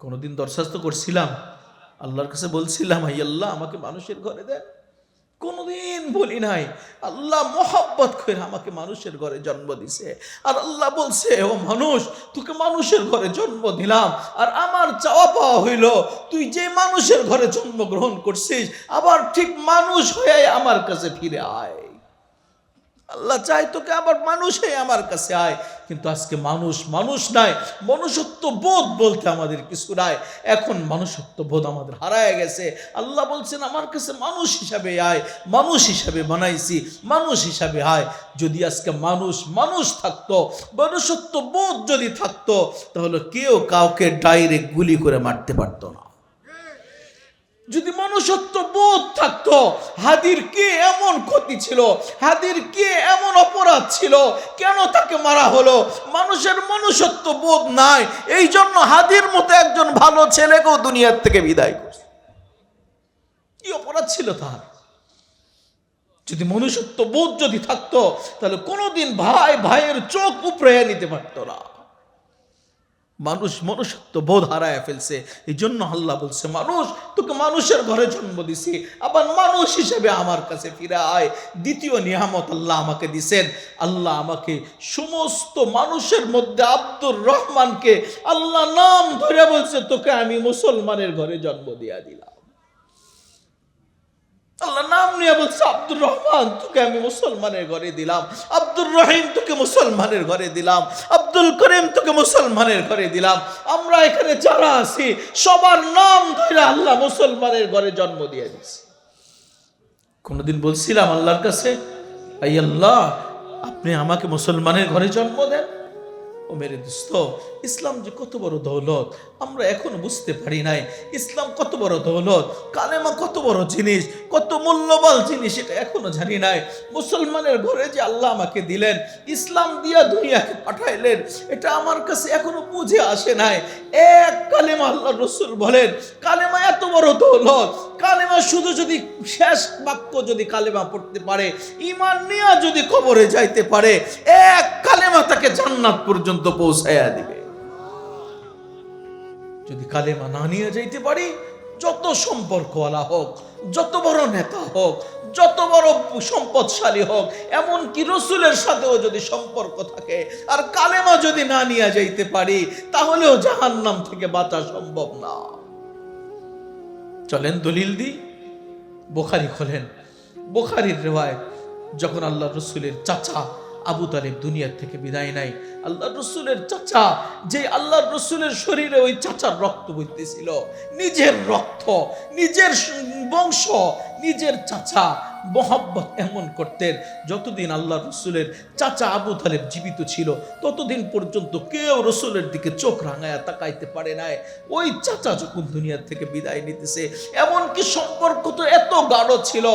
কোনোদিন দরখাস্ত করছিলাম আল্লাহর কাছে, বলছিলাম আই আল্লাহ আমাকে মানুষের ঘরে দেন? কোনদিন বলি নাই। আল্লাহ মোহাব্বত করে আমাকে মানুষের ঘরে জন্ম দিছে। আর আল্লাহ বলছে, ও মানুষ, তোকে মানুষের ঘরে জন্ম দিলাম, আর আমার চাওয়া পাওয়া হইল তুই যে মানুষের ঘরে জন্মগ্রহণ করছিস আবার ঠিক মানুষ হয়ে আমার কাছে ফিরে আয়। আল্লাহ চাই তোকে আবার মানুষ হয়ে আমার কাছে আয়। কিন্তু আজকে মানুষ নাই, মনুষ্যত্ব বোধ বলতে আমাদের কিছু নাই। এখন মনুষ্যত্ব বোধ আমাদের হারায় গেছে। আল্লাহ বলছেন আমার কাছে মানুষ হিসাবে আয়, মানুষ হিসাবে বানাইছি, মানুষ হিসাবে আয়। যদি আজকে মানুষ থাকতো, মনুষ্যত্ব বোধ যদি থাকতো, তাহলে কেউ কাউকে ডাইরেক্ট গুলি করে মারতে পারতো না। যদি মনুষ্যত্ব বোধ থাকতো, হাদির কি এমন ক্ষতি ছিল, হাদির কি এমন অপরাধ ছিল, কেন তাকে মারা হলো? মানুষের মনুষ্যত্ব বোধ নাই, এই জন্য হাদির মতো একজন ভালো ছেলেকেও দুনিয়ার থেকে বিদায় করছে। কি অপরাধ ছিল তার? যদি মনুষ্যত্ব বোধ যদি থাকতো, তাহলে কোনোদিন ভাইয়ের চোখ উপরে নিতে পারতো না। মনুষ্যত্ব বোধ হারায় ফেলছে। এই জন্য আল্লাহ বলছে, মানুষ, তোকে মানুষের ঘরে জন্ম দিছি, আবার মানুষ হিসেবে আমার কাছে ফিরে আয়। দ্বিতীয় নিয়ামত আল্লাহ আমাকে দিছেন। আল্লাহ আমাকে সমস্ত মানুষের মধ্যে আব্দুর রহমানকে আল্লাহ নাম ধরে বলছে, তোকে আমি মুসলমানের ঘরে জন্ম দিয়া দিলাম। আল্লাহ নাম নিয়ে বলছে, আব্দুর রহমান তোকে আমি মুসলমানের ঘরে দিলাম, আব্দুর রহিম তোকে মুসলমানের ঘরে দিলাম, আব্দুল করিম তোকে মুসলমানের ঘরে দিলাম। আমরা এখানে যারা আছি সবার নাম ধরে আল্লাহ মুসলমানের ঘরে জন্ম দিয়ে দিচ্ছে। কোনদিন বলছিলাম আল্লাহর কাছে, আই আল্লাহ আপনি আমাকে মুসলমানের ঘরে জন্ম দেন? ও মেরে দোস্ত, ইসলাম যে কত বড় দৌলত আমরা এখনো বুঝতে পারি নাই। ইসলাম কত বড় দৌলত, কালেমা কত বড় জিনিস, কত মূল্যবান জিনিস, এটা এখনো জানি নাই। মুসলমানের ঘরে যে আল্লাহ আমাকে দিলেন, ইসলাম দিয়া দুনিয়াকে পাঠাইলেন, এটা আমার কাছে এখনো বুঝে আসে নাই। এক কালেমা, আল্লাহ রসুল বলেন কালেমা এত বড় দৌলত, কালেমা শুধু যদি শেষ বাক্য যদি কালেমা পড়তে পারে, ঈমান নিয়ে যদি কবরে যাইতে পারে, এক কালেমা তাকে জান্নাত পর্যন্ত পৌঁছায়া দিবে। যদি কালেমা না নিয়ে যাইতে পারি, যত সম্পর্কওয়ালা হোক, যত বড় নেতা হোক, যত বড় সম্পদশালী হোক, এমনকি রসুলের সাথেও যদি সম্পর্ক থাকে, আর কালেমা যদি না নিয়ে যাইতে পারি, তাহলেও জাহান্নাম থেকে বাঁচা সম্ভব না। চলেন দলিল দিই, বুখারী খোলেন। বুখারীর রিওয়ায়াত, যখন আল্লাহ রসুলের চাচা আবু তালেব দুনিয়ার থেকে বিদায় নেয়, আল্লাহ রসুলের চাচা, যে আল্লাহ রসুলের শরীরে ওই চাচার রক্ত বইতেছিল, নিজের রক্ত, নিজের বংশ, নিজের চাচা মোহাব্বত এমন করতেন, যতদিন আল্লাহ রসুলের চাচা আবু তালেব জীবিত ছিল ততদিন পর্যন্ত কেউ রসুলের দিকে চোখ রাঙায়া তাকাইতে পারে নাই। ওই চাচা যখন দুনিয়া থেকে বিদায় নিতেছে, এমনকি সম্পর্ক তো এত গাঢ় ছিল,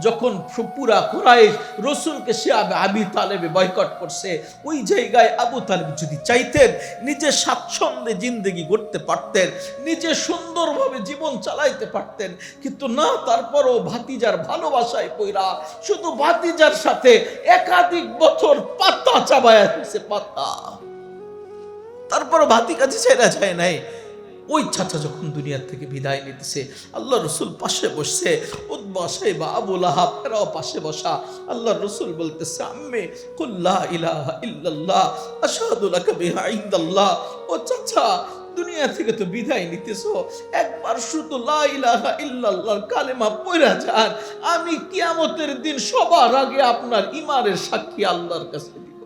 যখন পুরা কুরাইশ রসুলকে সে আবু তালেবে বয়কট করছে, ওই জায়গায় আবু তালেব যদি চাইতেন নিজে স্বাচ্ছন্দ্যে জিন্দেগি করতে পারতেন, নিজে সুন্দরভাবে জীবন চালাইতে পারতেন, কিন্তু না, তারপরও ভাতিজার ভালোবাসায় পইরা শুধু ভাতিজার সাথে একাধিক বছর পাতা চাবায়া দিছে, পাতা। তারপরও ভাতি কাছে ছেড়া যায় নাই। ওই চাচা যখন দুনিয়া থেকে বিদায় নিতেছে, আল্লাহ রসুল পাশে বসছে, উতবা সাইবা আবু লাহাব এরাও পাশে বসা। আল্লাহ রসুল বলতেছে, আম্মে কুল লা ইলাহা ইল্লাল্লাহ আশহাদু লাকা বিহা ইনদাল্লাহ। ও চাচা, দুনিয়া থেকে তো বিদায় নিতেছো, একবার শুধু লা ইলাহা ইল্লাল্লাহর কালেমা পড়া যান, আমি কিয়ামতের দিন সবার আগে আপনার ঈমানের সাক্ষী আল্লাহর কাছে দিব।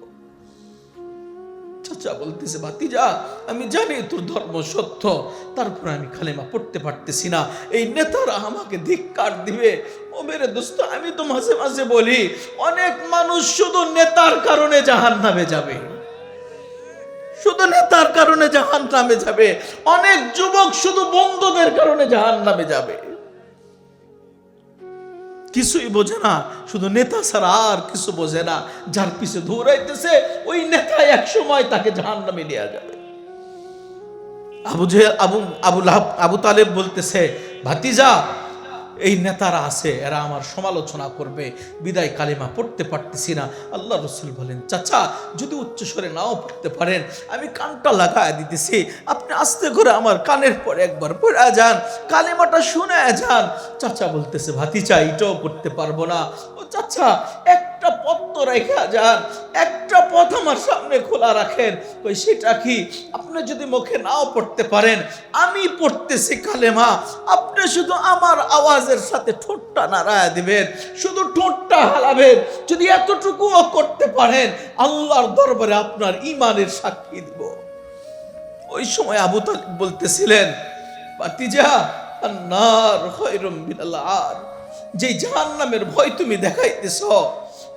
চাচা বলতেছে, ভাতিজা, আমি জানি তোর ধর্ম সত্য, তারপর আমি কালেমা পড়তে পারতেছি না, এই নেতারা আমাকে ধিক্কার দিবে। ও মেরে দোস্ত, আমি তো মাঝে মাঝে বলি, অনেক মানুষ শুধু নেতার কারণে জাহান্নামে যাবে, শুধু নেতার কারণে জাহান্নামে যাবে। অনেক যুবক শুধু বন্ধুদের কারণে জাহান্নামে যাবে, কিছুই বোঝে না, শুধু নেতা ছাড়া আর কিছু বোঝে না। যার পিছে দৌড়াইতেছে ওই নেতা এক সময় তাকে জাহান্নামে নিয়ে যাবে। আবু তালেব বলতেছে, ভাতিজা, এই নেতারা আছে, এরা আমার সমালোচনা করবে, বিদায় কালিমা পড়তে পারতেছি না। আল্লাহ রসুল বলেন, চাচা, যদি উচ্চস্বরে নাও পড়তে পারেন, আমি কানটা লাগায় দিতেছি, আপনি আস্তে করে আমার কানের পরে একবার পড়ে যান, কালিমাটা শুনে যান। চাচা বলতেছে, ভাতিজা, এটাও করতে পারবো না। ও চাচা, একটা পথ তো রেখা যান, একটা পথ আমার সামনে খোলা রাখেন। ওই সেটা কি? আপনি যদি মুখে নাও পড়তে পারেন, আমি পড়তেছি কালেমা, আপনি শুধু আমার আওয়াজের সাথে ঠোঁটটা নাড়ায় দিবেন, শুধু ঠোঁটটা হালাবেন। যদি এতটুকুও করতে পারেন, আল্লাহর দরবারে আপনার ঈমানের সাক্ষী দিব। ওই সময় আবু তালেব বলতেছিলেন, ভাতিজা, আন-নার খায়রুম মিনাল আর, যে জাহান্নামের ভয় তুমি দেখাইতেছ,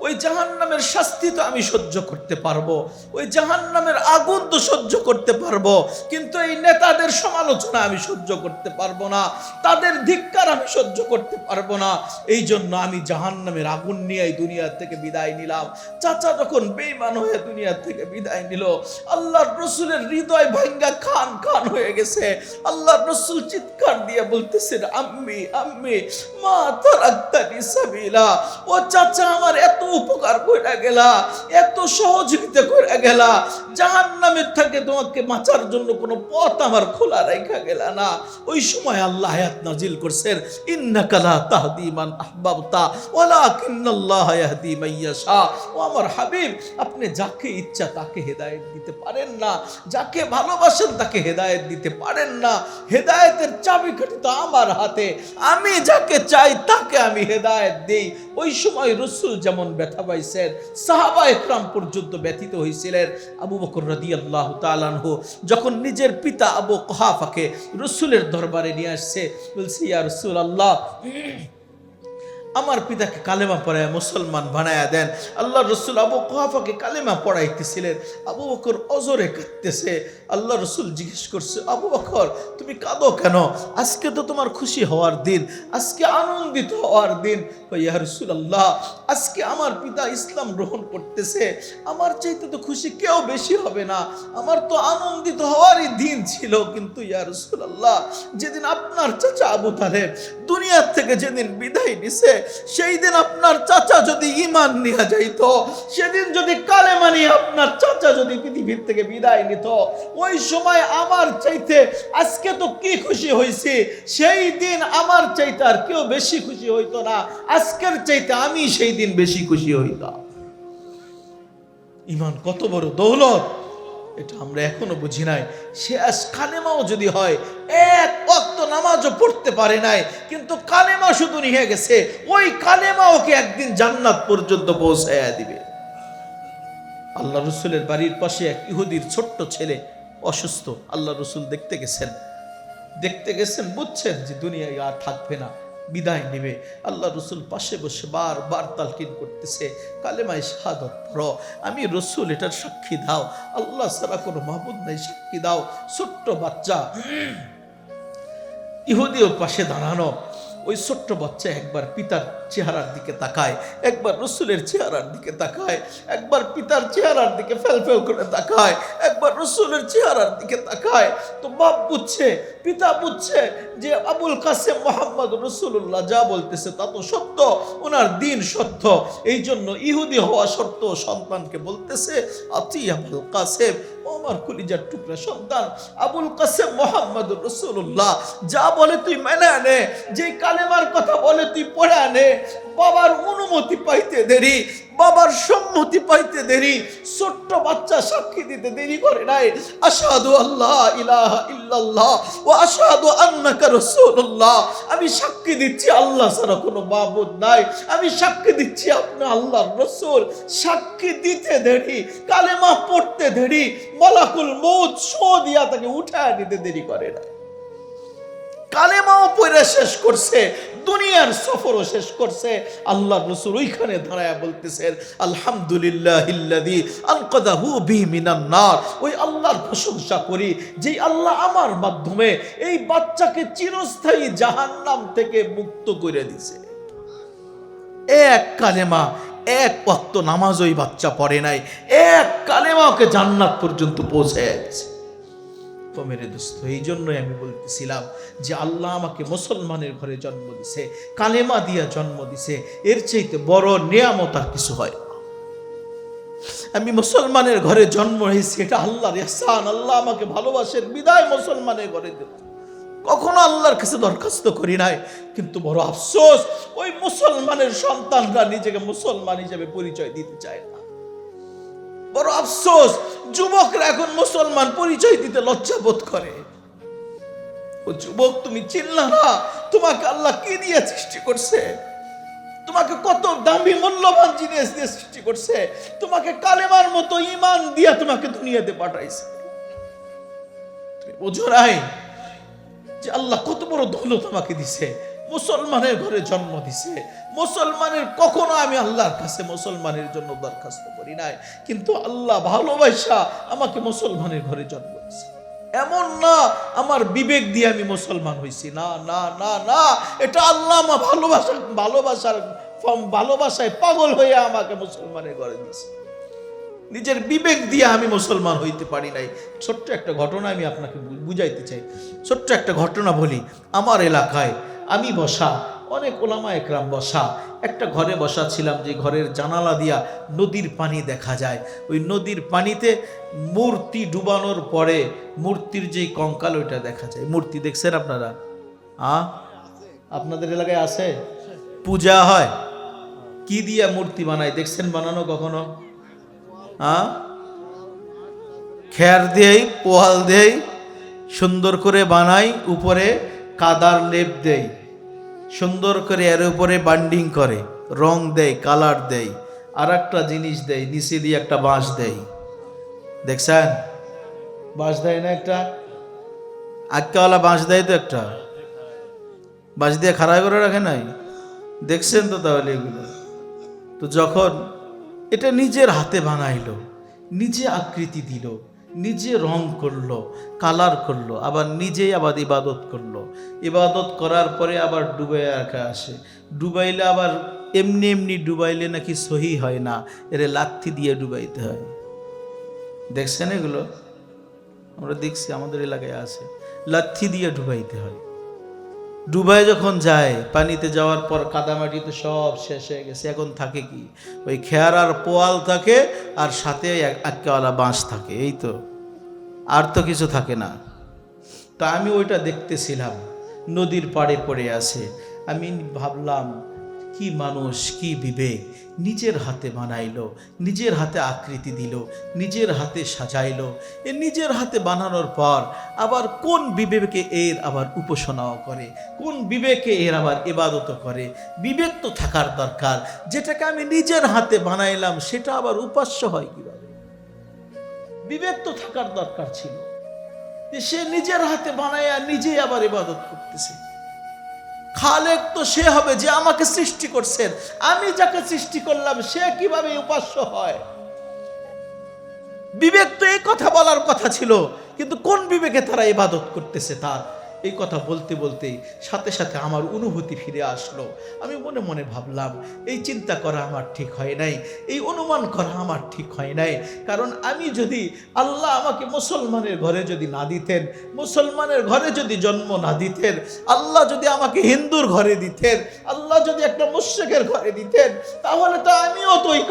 ওই জাহান্নামের শাস্তি তো আমি সহ্য করতে পারবো, ওই জাহান্নামের আগুন তো সহ্য করতে পারবো, কিন্তু এই নেতাদের সমালোচনা আমি সহ্য করতে পারবো না, তাদের ধিক্কার আমি সহ্য করতে পারবো না। এই জন্য আমি জাহান্নামের আগুন নিয়ে দুনিয়া থেকে বিদায় নিলাম। চাচা যখন বেঈমান হয়ে দুনিয়া থেকে বিদায় নিল, আল্লাহর রসুলের হৃদয় ভাঙ্গা খান খান হয়ে গেছে। আল্লাহর রসুল চিৎকার দিয়ে বলতেছেন, আম্মি আম্মি মা তারাক্তানি সাবিলা। ও চাচা, আমার এত উপকার কইরা গেলা, এত সহযোগিতা কইরা গেলা, জাহান্নামের থেকে তোমাকে বাঁচার জন্য কোনো পথ আমার খোলা রাখা গেলা না। ওই সময় আল্লাহ আয়াত নাজিল করছেন, ইন্নাকা লা তাহদি মান আহবাবতা ওয়ালাকিন্নাল্লাহা ইয়াহদি মান ইয়াশা। ও আমার হাবিব, আপনি যাকে ইচ্ছা তাকে হেদায়েত দিতে পারেন না, যাকে ভালোবাসেন তাকে হেদায়েত দিতে পারেন না। হেদায়েতের চাবিকাঠি তো আমার হাতে, আমি যাকে চাই তাকে আমি হেদায়েত দেই। ওই সময় রাসূল যেমন ব্যথা পাইছেন, সাহাবা একরাম পর্যন্ত ব্যথিত হয়েছিলেন। আবু বকর রাদিয়াল্লাহু তাআলা আনহু যখন নিজের পিতা আবু কুহাফাকে রাসূলের দরবারে নিয়ে আসছে, বলছে, ইয়া রাসূলুল্লাহ, আমার পিতাকে কালেমা পড়ায় মুসলমান বানায়া দেন। আল্লাহ রসুল আবু কুহাফাকে কালেমা পড়াইতেছিলেন, আবু বকর অজরে কাঁদতেছে। আল্লাহ রসুল জিজ্ঞেস করছে, আবু বকর, তুমি কাঁদো কেন? আজকে তো তোমার খুশি হওয়ার দিন, আজকে আনন্দিত হওয়ার দিন। ইয়া রাসূলুল্লাহ, আজকে আমার পিতা ইসলাম গ্রহণ করতেছে, আমার চাইতে তো খুশি কেউ বেশি হবে না, আমার তো আনন্দিত হওয়ারই দিন ছিল। কিন্তু ইয়া রাসূলুল্লাহ, যেদিন আপনার চাচা আবু তালেব দুনিয়া থেকে যেদিন বিদায় নিছে, সেই দিন আপনার চাচা যদি ঈমান নিয়ে যাইত, সেদিন যদি কালেমা নিয়ে আপনার চাচা যদি পৃথিবীর থেকে বিদায় নিত, ওই সময় আমার চাইতে আজকে তো কি খুশি হয়েছি, সেই দিন আমার চাইতে আর কেউ বেশি খুশি হইতো না, আজকের চাইতে আমি সেই দিন বেশি খুশি হইতাম। ঈমান কত বড় দৌলত, এটা আমরা এখনো বুঝি নাই। শেষ কালেমাও যদি হয়, এক ওয়াক্ত নামাজও পড়তে পারে নাই, কিন্তু কালেমা শুধু নিয়ে গেছে, ওই কালেমা ওকে একদিন জান্নাত পর্যন্ত পৌঁছায়া দিবে। আল্লাহ রসুলের বাড়ির পাশে এক ইহুদির ছোট্ট ছেলে অসুস্থ, আল্লাহ রসুল দেখতে গেছেন, বুঝছেন যে দুনিয়ায় আর থাকবে না, বিদায় নেবে, আল্লাহ রসুল পাশে বসে বারবার তালকিন করতেছে, কালেমায়ে শাহাদাত পড়ো, আমি রসুল এটার সাক্ষী দাও, আল্লাহ ছাড়া কোনো মাবুদ নাই, সাক্ষী দাও। ছোট্ট বাচ্চা ইহুদিও পাশে দাঁড়ানো, ওই ছোট্ট বাচ্চা একবার পিতার চেহারার দিকে তাকায়, একবার রসুলের চেহারার দিকে তাকায়, একবার পিতার চেহারার দিকে ফেল করে তাকায়, একবার রসুলের চেহারার দিকে তাকায়। তো বাপ বুঝছে, পিতা বুঝছে যে আবুল কাসেম মোহাম্মদ রসুল্লাহ যা বলতেছে তা তো সত্য, ওনার দিন সত্য। এই জন্য ইহুদি হওয়া সত্ত্বেও সন্তানকে বলতেছে, আতি আবুল কাসেম, আমার কলিজার টুকরা সন্তান আবুল কাসেম মোহাম্মদ রসুল্লাহ যা বলে তুই মেনে আনে, যে কালেমার কথা বলে তুই পড়ে আনে। বাবার অনুমতি পাইতে দেরি, বাবার সম্মতি পাইতে দেরি, ছোট্ট বাচ্চা সাক্ষী দিতে দেরি করে নাই, আশহাদু আল্লাহ ইলাহা ইল্লাল্লাহ ওয়া আশহাদু আন্নাকা রাসূলুল্লাহ, আমি সাক্ষী দিচ্ছি আল্লাহ ছাড়া কোনো মাবুদ নাই, আমি সাক্ষী দিচ্ছি আপনি আল্লাহর রাসূল। সাক্ষী দিতে দেরি, কালেমা পড়তে দেরি, মালাকুল মউত শো দিয়া তাকে উঠায় নিতে দেরি করে না। কালেমাও পড়ে শেষ করছে, দুনিয়ার সফরও শেষ করছে। আল্লাহর রাসূল ওইখানে দাঁড়ায়া বলতেছেন, আলহামদুলিল্লাহিল্লাযী আনকাযাহু বিহি মিনান নার, ওই আল্লাহর প্রশংসা করি যেই আল্লাহ আমার মাধ্যমে এই বাচ্চাকে চিরস্থায়ী জাহান্নাম থেকে মুক্ত করে দিয়েছে। এক কালেমা, এক ওয়াক্ত নামাজ ওই বাচ্চা পড়ে নাই, এক কালেমা ওকে জান্নাত পর্যন্ত পৌঁছায় গেছে। মেরে দোস্ত, এই জন্যই আমি বলতেছিলাম যে আল্লাহ আমাকে মুসলমানের ঘরে জন্ম দিছে, কালেমা দিয়া জন্ম দিছে, এর চাইতে বড় নিয়ামত আর কিছু হয় না। আমি মুসলমানের ঘরে জন্ম হয়েছি, এটা আল্লাহর ইহসান, আল্লাহ আমাকে ভালোবাসেন বিদায় মুসলমানের ঘরে দিল। কখনো আল্লাহর কাছে দরখাস্ত করি নাই, কিন্তু বড় আফসোস ওই মুসলমানের সন্তানরা নিজেকে মুসলমান হিসেবে পরিচয় দিতে চায় না। বড় আফসোস, যুবকরা এখন মুসলমান পরিচয় দিতে লজ্জা বোধ করে। ও যুবক, তুমি চিনলা না তোমাকে আল্লাহ কি দিয়ে সৃষ্টি করছে, তোমাকে কত দামি মূল্যবান জিনিস দিয়ে সৃষ্টি করছে, তোমাকে কালেমার মতো ঈমান দিয়ে তোমাকে দুনিয়াতে পাঠাইছে। তুমি বুঝো নাই যে আল্লাহ কত বড় দৌলত তোমাকে দিছে, মুসলমানের ঘরে জন্ম দিছে। মুসলমানের কখনো আমি আল্লাহর কাছে মুসলমানের জন্য দরখাস্ত করি নাই, কিন্তু আল্লাহ ভালোবাসা আমাকে মুসলমানের ঘরে জন্ম দিছে। এমন না আমার বিবেক দিয়ে আমি মুসলমান হইছি, না না না না, এটা আল্লাহ আমার ভালোবাসায় পাগল হয়ে আমাকে মুসলমানের ঘরে দিয়েছে। নিজের বিবেক দিয়ে আমি মুসলমান হইতে পারি নাই। ছোট্ট একটা ঘটনা আমি আপনাকে বুঝাইতে চাই, ছোট্ট একটা ঘটনা বলি। আমার এলাকায় আমি বসা, অনেক ওলামা একরাম বসা, একটা ঘরে বসা ছিলাম, যে ঘরের জানালা দিয়া নদীর পানি দেখা যায়। ওই নদীর পানিতে মূর্তি ডুবানোর পরে মূর্তির যেই কঙ্কাল ওইটা দেখা যায়। মূর্তি দেখছেন আপনারা? আপনাদের এলাকায় আছে? পূজা হয়, কি দিয়া মূর্তি বানায় দেখছেন বানানো কখনো? খের দেই, পোয়াল দেই, সুন্দর করে বানাই, উপরে কাদার লেপ দেই, সুন্দর করে এর উপরে বান্ডিং করে, রং দেয়, কালার দেয়, আর একটা জিনিস দেয়, নিচে দিয়ে একটা বাঁশ দেয়। দেখছেন বাঁশ দেয় না? একটা আক্কাওয়ালা বাঁশ দেয়, তো একটা বাঁশ দিয়ে খাড়া করে রাখে নাই, দেখছেন তো? তাহলে এগুলো তো যখন এটা নিজের হাতে বানাইলো, নিজে আকৃতি দিল, নিজে রং করলো, কালার করলো, আবার নিজেই আবার ইবাদত করলো। ইবাদত করার পরে আবার ডুবাই রাখা আসে, ডুবাইলে আবার এমনি এমনি ডুবাইলে নাকি সহি হয় না, এর লাথি দিয়ে ডুবাইতে হয়। দেখছেন এগুলো? আমরা দেখছি, আমাদের এলাকায় আছে, লাথি দিয়ে ডুবাইতে হয়। ডুবাই যখন যায়, পানিতে যাওয়ার পর কাদামাটি তো সব শেষ হয়ে গেছে, এখন থাকে কি? ওই খেয়ার আর পোয়াল থাকে, আর সাথে আক্কাওয়ালা বাঁশ থাকে, এই তো, আর তো কিছু থাকে না। তা আমি ওইটা দেখতেছিলাম, নদীর পাড়ে পড়ে আছে। আমি ভাবলাম, কি মানুষ, কি বিবেক, নিজের হাতে বানাইলো, নিজের হাতে আকৃতি দিল, নিজের হাতে সাজাইলো। এ নিজের হাতে বানানোর পর আবার কোন বিবেকে এর আবার উপাসনাও করে, কোন বিবেকে এর আবার ইবাদত করে? বিবেক তো থাকার দরকার। যেটাকে আমি নিজের হাতে বানাইলাম সেটা আবার উপাস্য হয় কিভাবে? বিবেক তো থাকার দরকার ছিল, যে সে নিজের হাতে বানায় নিজেই আবার ইবাদত করতেছে। খালেক তো সে হবে যে আমাকে সৃষ্টি করছেন, আমি যাকে সৃষ্টি করলাম সে কিভাবে উপাস্য হয়? বিবেক তো এই কথা বলার কথা ছিল, কিন্তু কোন বিবেকে তারা ইবাদত করতেছে তার? এই কথা বলতে বলতেই সাথে সাথে আমার অনুভূতি ফিরে আসলো। আমি মনে মনে ভাবলাম, এই চিন্তা করা আমার ঠিক হয় নাই, এই অনুমান করা আমার ঠিক হয় নাই। কারণ আমি যদি, আল্লাহ আমাকে মুসলমানের ঘরে যদি না দিতেন, মুসলমানের ঘরে যদি জন্ম না দিতেন, আল্লাহ যদি আমাকে হিন্দুর ঘরে দিতেন, আল্লাহ যদি একটা মুশরিকের ঘরে দিতেন, তাহলে তো আমিও তো ওই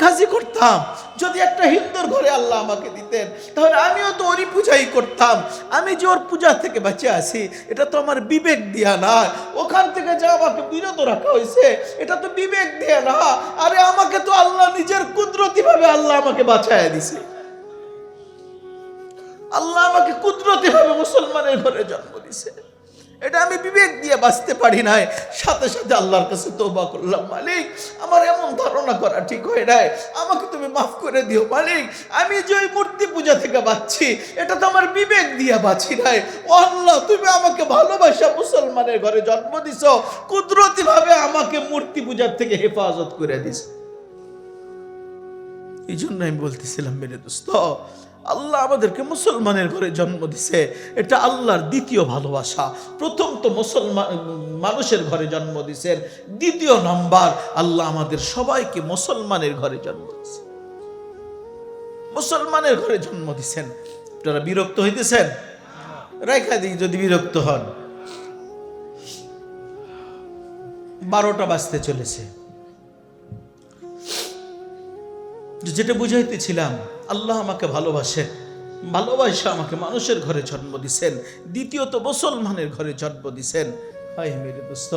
কাজই করতাম। যদি একটা হিন্দুর ঘরে আল্লাহ আমাকে দিতেন, তাহলে আমিও তো ওরই পূজাই করতাম। আমি যে ওর পূজা থেকে বেঁচে আছি, এটা তো আমার বিবেক দিয়া না। ওখান থেকে যা আমাকে বিরত রাখা হয়েছে, এটা তো বিবেক দিয়ে না। আরে আমাকে তো আল্লাহ নিজের কুদরতি ভাবে আল্লাহ আমাকে বাঁচায় দিছে। আল্লাহ আমাকে কুদরতি ভাবে মুসলমানের ঘরে জন্ম দিছে, এটা আমি বিবেক দিয়ে বাঁচতে পারি নাই। সাথে সাথে আল্লাহর কাছে তওবা করলাম, মালিক আমার এমন ধারণা করা ঠিক হয় নাই, আমাকে তুমি মাফ করে দিও মালিক। আমি যে ওই মূর্তি পূজা থেকে বাঁচছি, এটা তো আমার বিবেক দিয়ে বাঁচি নাই। ও আল্লাহ, তুমি আমাকে ভালোবাসা মুসলমানের ঘরে জন্ম দিছো, কুদরতি ভাবে আমাকে মূর্তি পূজার থেকে হেফাজত করে দিছো। এই জন্য আমি বলতেছিলাম, মেরে দোস্ত, আল্লাহ আমাদেরকে মুসলমানের ঘরে জন্ম দিছে, এটা আল্লাহর দ্বিতীয় ভালোবাসা। প্রথম তো মুসলমান মানুষের ঘরে জন্ম দিছেন, দ্বিতীয় নাম্বার আল্লাহ আমাদের সবাইকে মুসলমানের ঘরে জন্ম দিছে, মুসলমানের ঘরে জন্ম দিছেন। আপনারা বিরক্ত হইতেছেন? রেখা দিই যদি বিরক্ত হন। 12টা বাজতে চলেছে। যেটা বুঝাইতেছিলাম, আল্লাহ আমাকে ভালোবাসেন, ভালোবাসা আমাকে মানুষের ঘরে জন্ম দিছেন, দ্বিতীয়ত মুসলমানের ঘরে জন্ম দিছেন। হায় মেরে দোস্ত,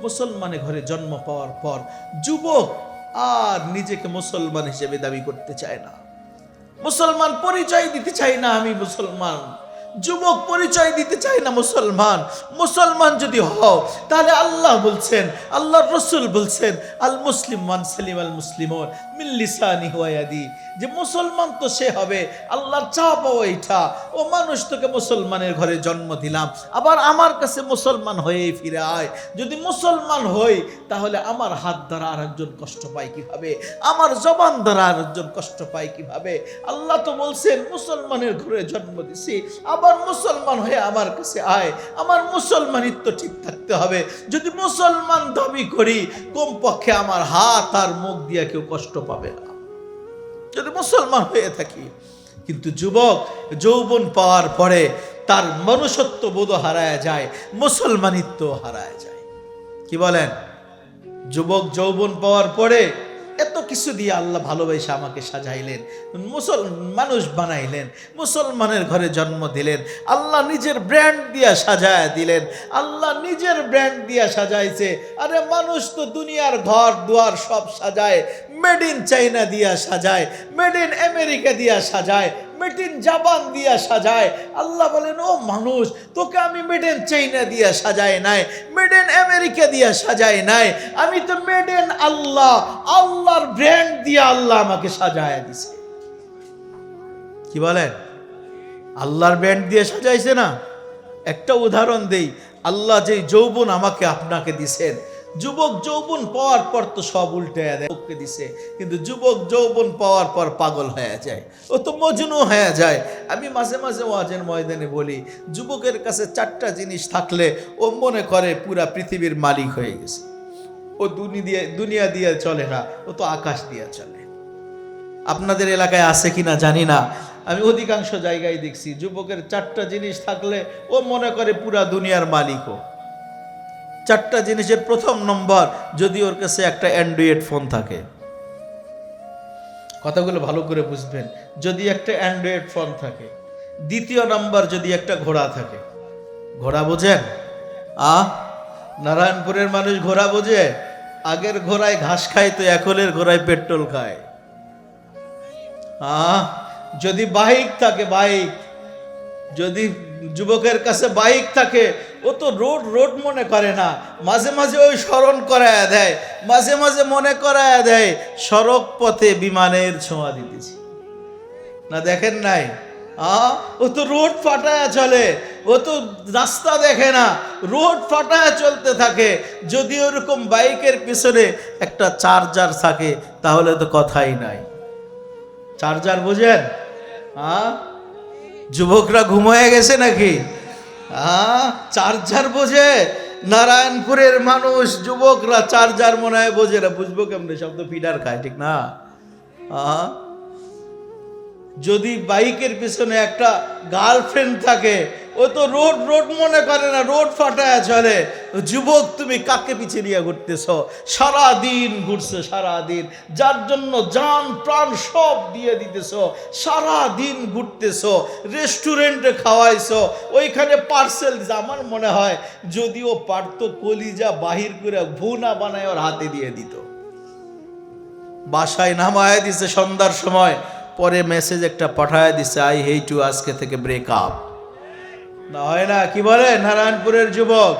মুসলমানের ঘরে জন্ম পাওয়ার পর যুবক আর নিজেকে মুসলমান হিসেবে দাবি করতে চায় না, মুসলমান পরিচয় দিতে চায় না। আমি মুসলমান, যুবক পরিচয় দিতে চায় না মুসলমান। মুসলমান যদি হও, তাহলে আল্লাহ বলছেন, আল্লাহর রাসূল বলছেন, আল মুসলিম মান সালিম আল মুসলিমুন মিন লিসানিহি ওয়া ইয়াদি, যে মুসলমান তো সে হবে, আল্লাহর চাপও এইটা। ও মানুষ, তোকে মুসলমানের ঘরে জন্ম দিলাম, আবার আমার কাছে মুসলমান হয়েই ফিরে আয়। যদি মুসলমান হই, তাহলে আমার হাত দ্বারা আরেকজন কষ্ট পায় কিভাবে, আমার জবান দ্বারা আরেকজন কষ্ট পায় কিভাবে? আল্লাহ তো বলছেন মুসলমানের ঘরে জন্ম দিছি, আবার মুসলমান হয়ে আমার কাছে আয়। আমার মুসলমানিত্ব ঠিক থাকতে হবে। যদি মুসলমান দাবি করি, কমপক্ষে আমার হাত আর মুখ দিয়ে কেউ কষ্ট পাবে না, যদি মুসলমান হয়ে থাকি। কিন্তু যুবক যৌবন পাওয়ার পরে তার মনুষ্যত্ব বোধ হারায় যায়, মুসলমানিত্ব হারায় যায়। কি বলেন? যুবক যৌবন পাওয়ার পরে এত কিছু দিয়ে আল্লাহ ভালোবেসে আমাকে সাজাইলেন, মানুষ বানাইলেন, মুসলমানের ঘরে জন্ম দিলেন, আল্লাহ নিজের ব্র্যান্ড দিয়া সাজায় দিলেন। আল্লাহ নিজের ব্র্যান্ড দিয়া সাজাইছে। আরে মানুষ তো দুনিয়ার ঘর দুয়ার সব সাজায়, মেড ইন চাইনা দিয়া সাজায়, মেড ইন আমেরিকা দিয়া সাজায়, মেড ইন জাপান দিয়া সাজায়। আল্লাহ বলেন, ও মানুষ, তোকে আমি মেড ইন চাইনা দিয়া সাজায় নাই, মেড ইন আমেরিকা দিয়া সাজায় নাই, আমি তো মেড ইন আল্লাহ, আল্লাহর ব্র্যান্ড দিয়া আল্লাহ আমাকে সাজায় দিছে। কি বলেন? আল্লাহর ব্র্যান্ড দিয়ে সাজাইছে না? একটা উদাহরণ দেই, আল্লাহ যে যৌবন আমাকে আপনাকে দিছেন, যুবক যৌবন পাওয়ার পর তো সব উল্টে দেয় দিছে, কিন্তু যুবক যৌবন পাওয়ার পর পাগল হয়ে যায়, ও তো মজনু হয়ে যায়। আমি মাঝে মাঝে ওয়াজের ময়দানে বলি, যুবকের কাছে 4টা জিনিস থাকলে ও মনে করে পুরা পৃথিবীর মালিক হয়ে গেছে। ও দুনিয়া দিয়ে চলে না, ও তো আকাশ দিয়ে চলে। আপনাদের এলাকায় আছে কিনা জানি না, আমি অধিকাংশ জায়গায় দেখছি যুবকের 4টা জিনিস থাকলে ও মনে করে পুরা দুনিয়ার মালিকও। 4টা জিনিসের প্রথম নম্বর, যদি ওর কাছে একটা অ্যান্ড্রয়েড ফোন থাকে। কথাগুলো ভালো করে বুঝবেন, যদি একটা অ্যান্ড্রয়েড ফোন থাকে। দ্বিতীয় নাম্বার, যদি একটা ঘোড়া থাকে। ঘোড়া বোঝেন? নারায়ণপুরের মানুষ ঘোড়া বোঝে? আগের ঘোড়ায় ঘাস খায়, তো এখনের ঘোড়ায় পেট্রোল খায়। যদি বাইক থাকে, বাইক, যদি যুবকের কাছে বাইক থাকে, ও তো রোড মনে করে না, মাঝে মাঝে ওই স্মরণ করায় দেয়, মাঝে মাঝে মনে করায় দেয় সড়ক পথে বিমানের ছোঁয়া দিতেছি। না দেখেন নাই? ও তো রোড ফাটায় চলে, ও তো রাস্তা দেখে না, রোড ফাটায় চলতে থাকে। যদি ওরকম বাইকের পিছনে একটা চার্জার থাকে তাহলে তো কথাই নাই। চার্জার বোঝেন? যুবকরা ঘুমিয়ে গেছে নাকি? চার্জার বোঝে? নারায়ণপুরের মানুষ যুবকরা চার্জার মনে হয় বোঝে না। বুঝবো কেমনে? সব তো ফিডার খায়, ঠিক না? যদি বাইকের পিছনে একটা গার্লফ্রেন্ড থাকে, ও তো রোড রোড মনে করে না, রোড ফাটায় চলে। যুবক, তুমি কাকে পিছে নিয়ে ঘুরতেছ? সারাদিন ঘুরছে, সারাদিন, যার জন্য জান প্রাণ সব দিয়ে দিতেছ, সারাদিন ঘুরতেছ, রেস্টুরেন্টে খাওয়াইছ, ওইখানে পার্সেল দিছে। আমার মনে হয় যদিও পারতো কলিজা বাহির করে ভুনা বানায় ওর হাতে দিয়ে দিত। বাসায় নামায় দিছে সন্ধ্যার সময়, পরে মেসেজ একটা পাঠায় দিছে, আই হেট ইউ, আজকে থেকে ব্রেক আপ। না হয় না? কি বলে নারায়ণপুরের যুবক?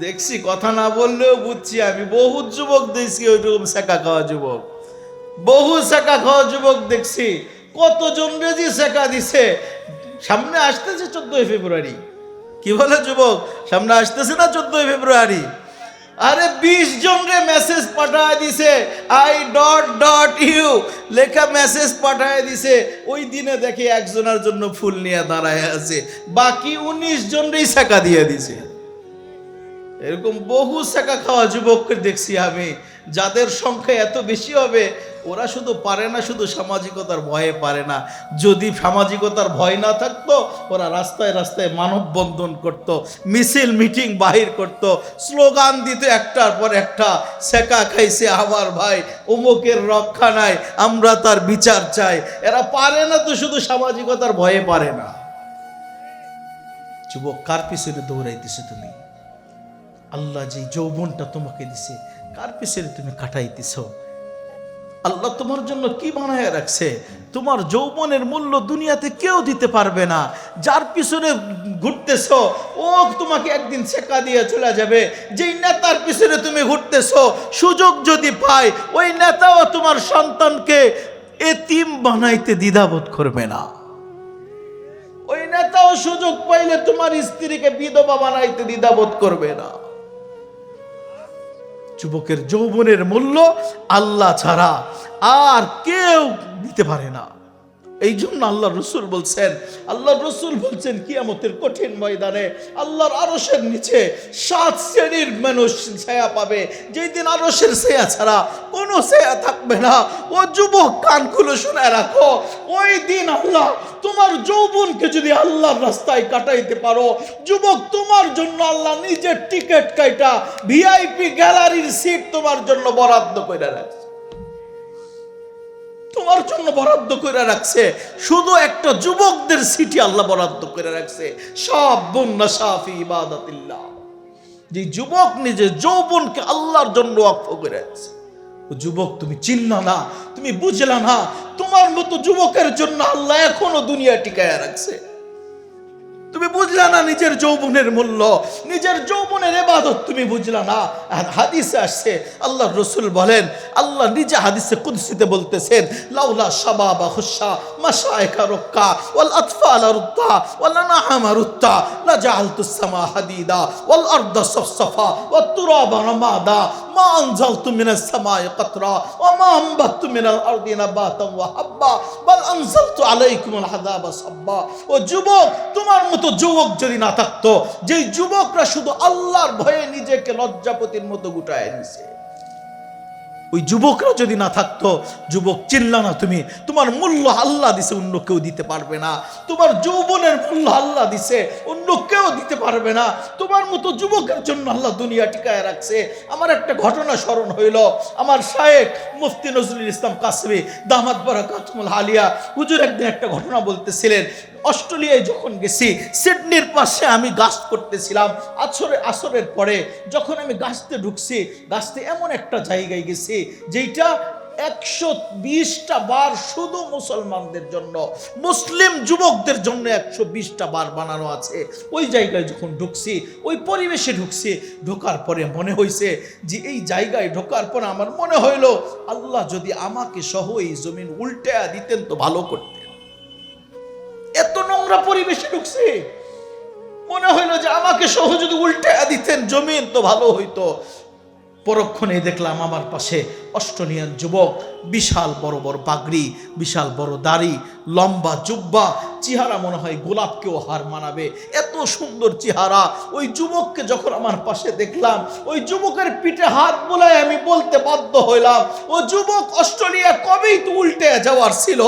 দেখছি, কথা না বললেও বুঝছি আমি। বহু যুবক দেখছি ওইরকম সেকা খাওয়া যুবক, বহু সেকা খাওয়া যুবক দেখছি। কতজন রেজি সেকা দিছে। সামনে আসতেছে 14 ফেব্রুয়ারি। কি বলে যুবক? সামনে আসতেছে না 14 ফেব্রুয়ারি? আরে 20 জন রে মেসেজ পাঠায় দিছে, আই ডট ডট ইউ লেখা মেসেজ পাঠায় দিছে। ওই দিনে দেখে একজনের জন্য ফুল নিয়ে দাঁড়ায় আছে, বাকি 19 জন রেই সেকা দিয়ে দিছে। এরকম বহু সেকা খাওয়া যুবককে দেখছি আমি। যাদের সংখ্যা এত বেশি হবে, ওরা শুধু পারে না, শুধু সামাজিকতার ভয়ে পারে না। যদি সামাজিকতার ভয় না থাকতো, ওরা রাস্তায় রাস্তায় মানববন্ধন করত, মিছিল মিটিং বাহির করত, স্লোগান দিত একটার পর একটা, সেকা খাইছে আমার ভাই, অমুকের রক্ষা নাই, আমরা তার বিচার চাই। এরা পারে না তো, শুধু সামাজিকতার ভয়ে পারে না। যুবক, কার পিছনে দৌড়াইতেছে তুমি? আল্লাহ যে যৌবনটা তোমাকে দিছে, কার পিছনে তুমি কাটাইতেছ? আল্লাহ তোমার জন্য কি বানায় রাখছে? তোমার যৌবনের মূল্য দুনিয়াতে কেউ দিতে পারবে না। যার পিছনে ঘুরতেছ, ও তোমাকে একদিন ছেকা দিয়ে চলে যাবে। যেই নেতার পিছনে তুমি ঘুরতেছ, সুযোগ যদি পায়, ওই নেতাও তোমার সন্তানকে এতিম বানাইতে দ্বিধাবোধ করবে না। ওই নেতাও সুযোগ পাইলে তোমার স্ত্রীকে বিধবা বানাইতে দ্বিধাবোধ করবে না। যুবকের যৌবনের মূল্য আল্লাহ ছাড়া আর কেউ দিতে পারে না। এই জন্য আল্লাহ রসুল বলছেন কিয়ামতের কঠিন ময়দানে আল্লাহর আরশের নিচে 7 শ্রেণীর মানুষ ছায়া পাবে, যেই দিন আরশের ছায়া ছাড়া কোনো ছায়া থাকবে না। ও যুবক, কান খুলে শুনে রাখো, ওই দিন আল্লাহ তোমার যৌবনকে যদি আল্লাহর রাস্তায় কাটাইতে পারো, যুবক, তোমার জন্য আল্লাহ নিজের টিকিট কাটা ভিআইপি গ্যালারির সিট তোমার জন্য বরাদ্দ করে রাখছে, তোমার জন্য বরাদ্দ করে রাখছে। শুধু একটা যুবকদের সিটি আল্লাহ বরাদ্দ করে রাখছে। শাবুন নাশা ফি ইবাদাতিল্লাহ, যে যুবক নিজে যৌবনকে আল্লাহর জন্য ওয়াকফ করে রাখছে। ও যুবক, তুমি চিনলা না, তুমি বুঝলা না, তোমার মতো যুবকের জন্য আল্লাহ এখনো দুনিয়া টিকায় রাখছে। তুমি বুঝলা না নিজের যৌবনের মূল্য, নিজের যৌবনের ইবাদত তুমি বুঝলা না। হাদিসে আসছে, আল্লাহ রসুল বলেন, আল্লাহ নিজে হাদিসে কুদসিতে বলতেছেন, লাউলা শাবাবা খুশা মাশায়েখা রুক্কা ওয়াল আতফাল রুত্তা ওয়াল আনআম রুত্তা লা জাআলতুস সামা হাদিদা ওয়াল আরদা সাফসাফা ওয়াত তুরাবা রামাদা মা আনজালতু মিনাস সামাই কাতরা ওয়া মা আমবাতু মিনাল আরদি নাবাতান ওয়া হাব্বা বাল আনজালতু আলাইকুমুল আযাবা সাব্বা। ও যুবক, তোমার মতো যুবক যদি না থাকতো, যেই যুবকরা শুধু আল্লাহর ভয়ে নিজেকে লজ্জাপতির মতো গুটায় নিছে, ওই যুবকরা যদি না থাকতো, যুবক চিল্লা না তুমি, তোমার মূল্য আল্লাহ দিছে, অন্য কেউ দিতে পারবে না। তোমার যৌবনের মূল্য আল্লাহ দিছে, অন্য কেউ দিতে পারবে না। তোমার মতো যুবকের জন্য আল্লাহ দুনিয়া টিকায় রাখছে। আমার একটা ঘটনা স্মরণ হইল। আমার শায়েখ মুফতি নজরুল ইসলাম কাসবি দামাত বারাকাতুল আলিয়া হুজুর একদিন একটা ঘটনা বলতেছিলেন। অস্ট্রেলিয়ায় যখন গেছি, সিডনির পাশে আমি গাস্ত করতেছিলাম। আসরের পরে যখন আমি গাছতে ঢুকছি, গাছতে এমন একটা জায়গায় গেছি যেটা 120টা বার শুধু মুসলমানদের জন্য, মুসলিম যুবকদের জন্য 120টা বার বানানো আছে। ওই জায়গায় যখন ঢুকছি, ওই পরিবেশে ঢুকছি, ঢোকার পরে মনে হয়েছে যে এই জায়গায় ঢোকার পর আমার মনে হইল, আল্লাহ যদি আমাকে সহ এই জমিন উল্টায়া দিতেন তো ভালো করতেন। আমরা পরিবেশে ঢুকছি, মনে হইলো যে আমাকে সহ যদি উল্টে দিতেন জমিন তো ভালো হইতো। পরক্ষণে দেখলাম আমার পাশে অস্ট্রেলিয়ান যুবক, বিশাল বড় বড় পাগড়ি, বিশাল বড় দাড়ি, লম্বা জুব্বা, চেহারা মনে হয় গোলাপকেও হার মানাবে, এত সুন্দর চেহারা। ওই যুবককে যখন আমার পাশে দেখলাম, ওই যুবকের পিঠে হাত বোলায় আমি বলতে বাধ্য হইলাম, ও যুবক, অস্ট্রেলিয়া কবেই তো উল্টে যাওয়ার ছিল,